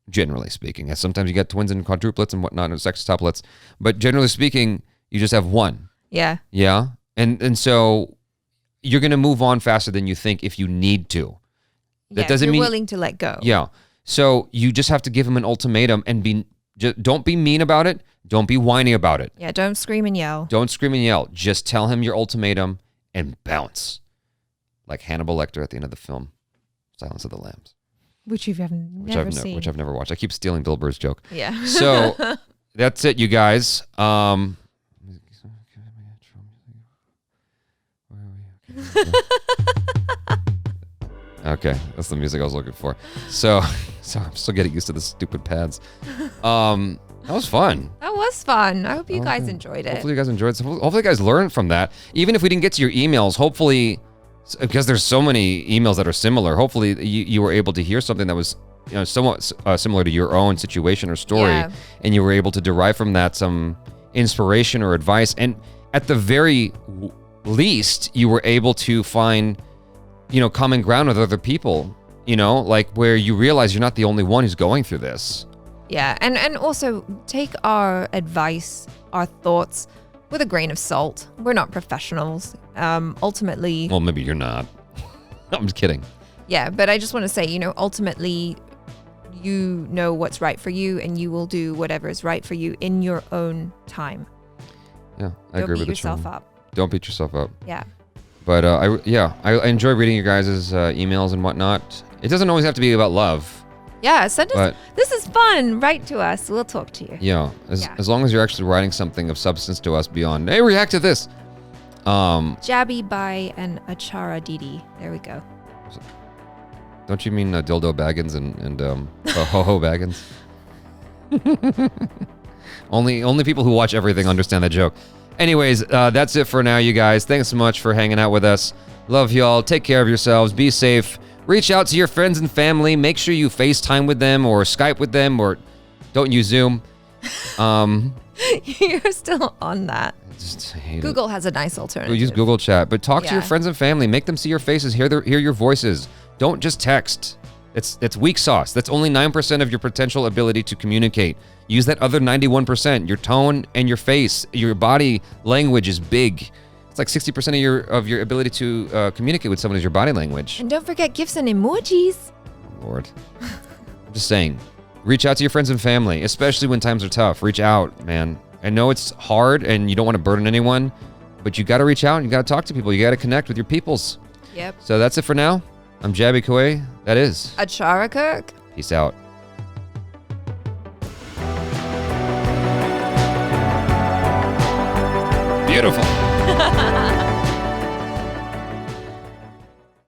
[SPEAKER 1] generally speaking. And sometimes you get twins and quadruplets and whatnot, and sextuplets. But generally speaking, you just have one.
[SPEAKER 2] Yeah.
[SPEAKER 1] Yeah. And so you're going to move on faster than you think if you need to. That doesn't mean
[SPEAKER 2] you're willing to let go.
[SPEAKER 1] Yeah. So you just have to give him an ultimatum and don't be mean about it. Don't be whiny about it.
[SPEAKER 2] Yeah, don't scream and yell.
[SPEAKER 1] Don't scream and yell. Just tell him your ultimatum and bounce. Like Hannibal Lecter at the end of the film, Silence of the Lambs.
[SPEAKER 2] Which you've never seen.
[SPEAKER 1] Which I've never watched. I keep stealing Bill Burr's joke.
[SPEAKER 2] Yeah.
[SPEAKER 1] So that's it, you guys. Okay, that's the music I was looking for. So I'm still getting used to the stupid pads. That was fun.
[SPEAKER 2] That was fun. I hope you guys enjoyed it.
[SPEAKER 1] Hopefully you guys enjoyed it. Hopefully you guys learned from that. Even if we didn't get to your emails, hopefully, because there's so many emails that are similar, hopefully you were able to hear something that was somewhat similar to your own situation or story, and you were able to derive from that some inspiration or advice. And at the very least, you were able to find common ground with other people, like where you realize you're not the only one who's going through this.
[SPEAKER 2] Yeah, and also take our advice, our thoughts with a grain of salt. We're not professionals. Ultimately...
[SPEAKER 1] Well, maybe you're not. I'm just kidding.
[SPEAKER 2] Yeah, but I just want to say, ultimately, you know what's right for you, and you will do whatever is right for you in your own time.
[SPEAKER 1] Yeah, I agree with
[SPEAKER 2] Don't beat yourself up.
[SPEAKER 1] Don't beat yourself up.
[SPEAKER 2] Yeah.
[SPEAKER 1] But I enjoy reading your guys' emails and whatnot. It doesn't always have to be about love.
[SPEAKER 2] Yeah, send us. This is fun. Write to us. We'll talk to you.
[SPEAKER 1] Yeah, as long as you're actually writing something of substance to us beyond, hey, react to this.
[SPEAKER 2] Jaby by an Achara Didi. There we go.
[SPEAKER 1] Don't you mean Dildo Baggins and Ho-Ho Baggins? Only people who watch everything understand that joke. Anyways, that's it for now, you guys. Thanks so much for hanging out with us. Love y'all. Take care of yourselves. Be safe. Reach out to your friends and family. Make sure you FaceTime with them or Skype with them, or don't use Zoom.
[SPEAKER 2] You're still on that. Google has a nice alternative.
[SPEAKER 1] Use Google Chat, but talk to your friends and family. Make them see your faces, hear your voices. Don't just text. It's weak sauce. That's only 9% of your potential ability to communicate. Use that other 91%. Your tone and your face, your body language is big. It's like 60% of your ability to communicate with someone is your body language.
[SPEAKER 2] And don't forget gifs and emojis.
[SPEAKER 1] Lord. I'm just saying, reach out to your friends and family, especially when times are tough. Reach out, man. I know it's hard and you don't want to burden anyone, but you got to reach out and you got to talk to people. You got to connect with your peoples.
[SPEAKER 2] Yep.
[SPEAKER 1] So that's it for now. I'm Jaby Koay. That is
[SPEAKER 2] Achara Kirk.
[SPEAKER 1] Peace out. Beautiful.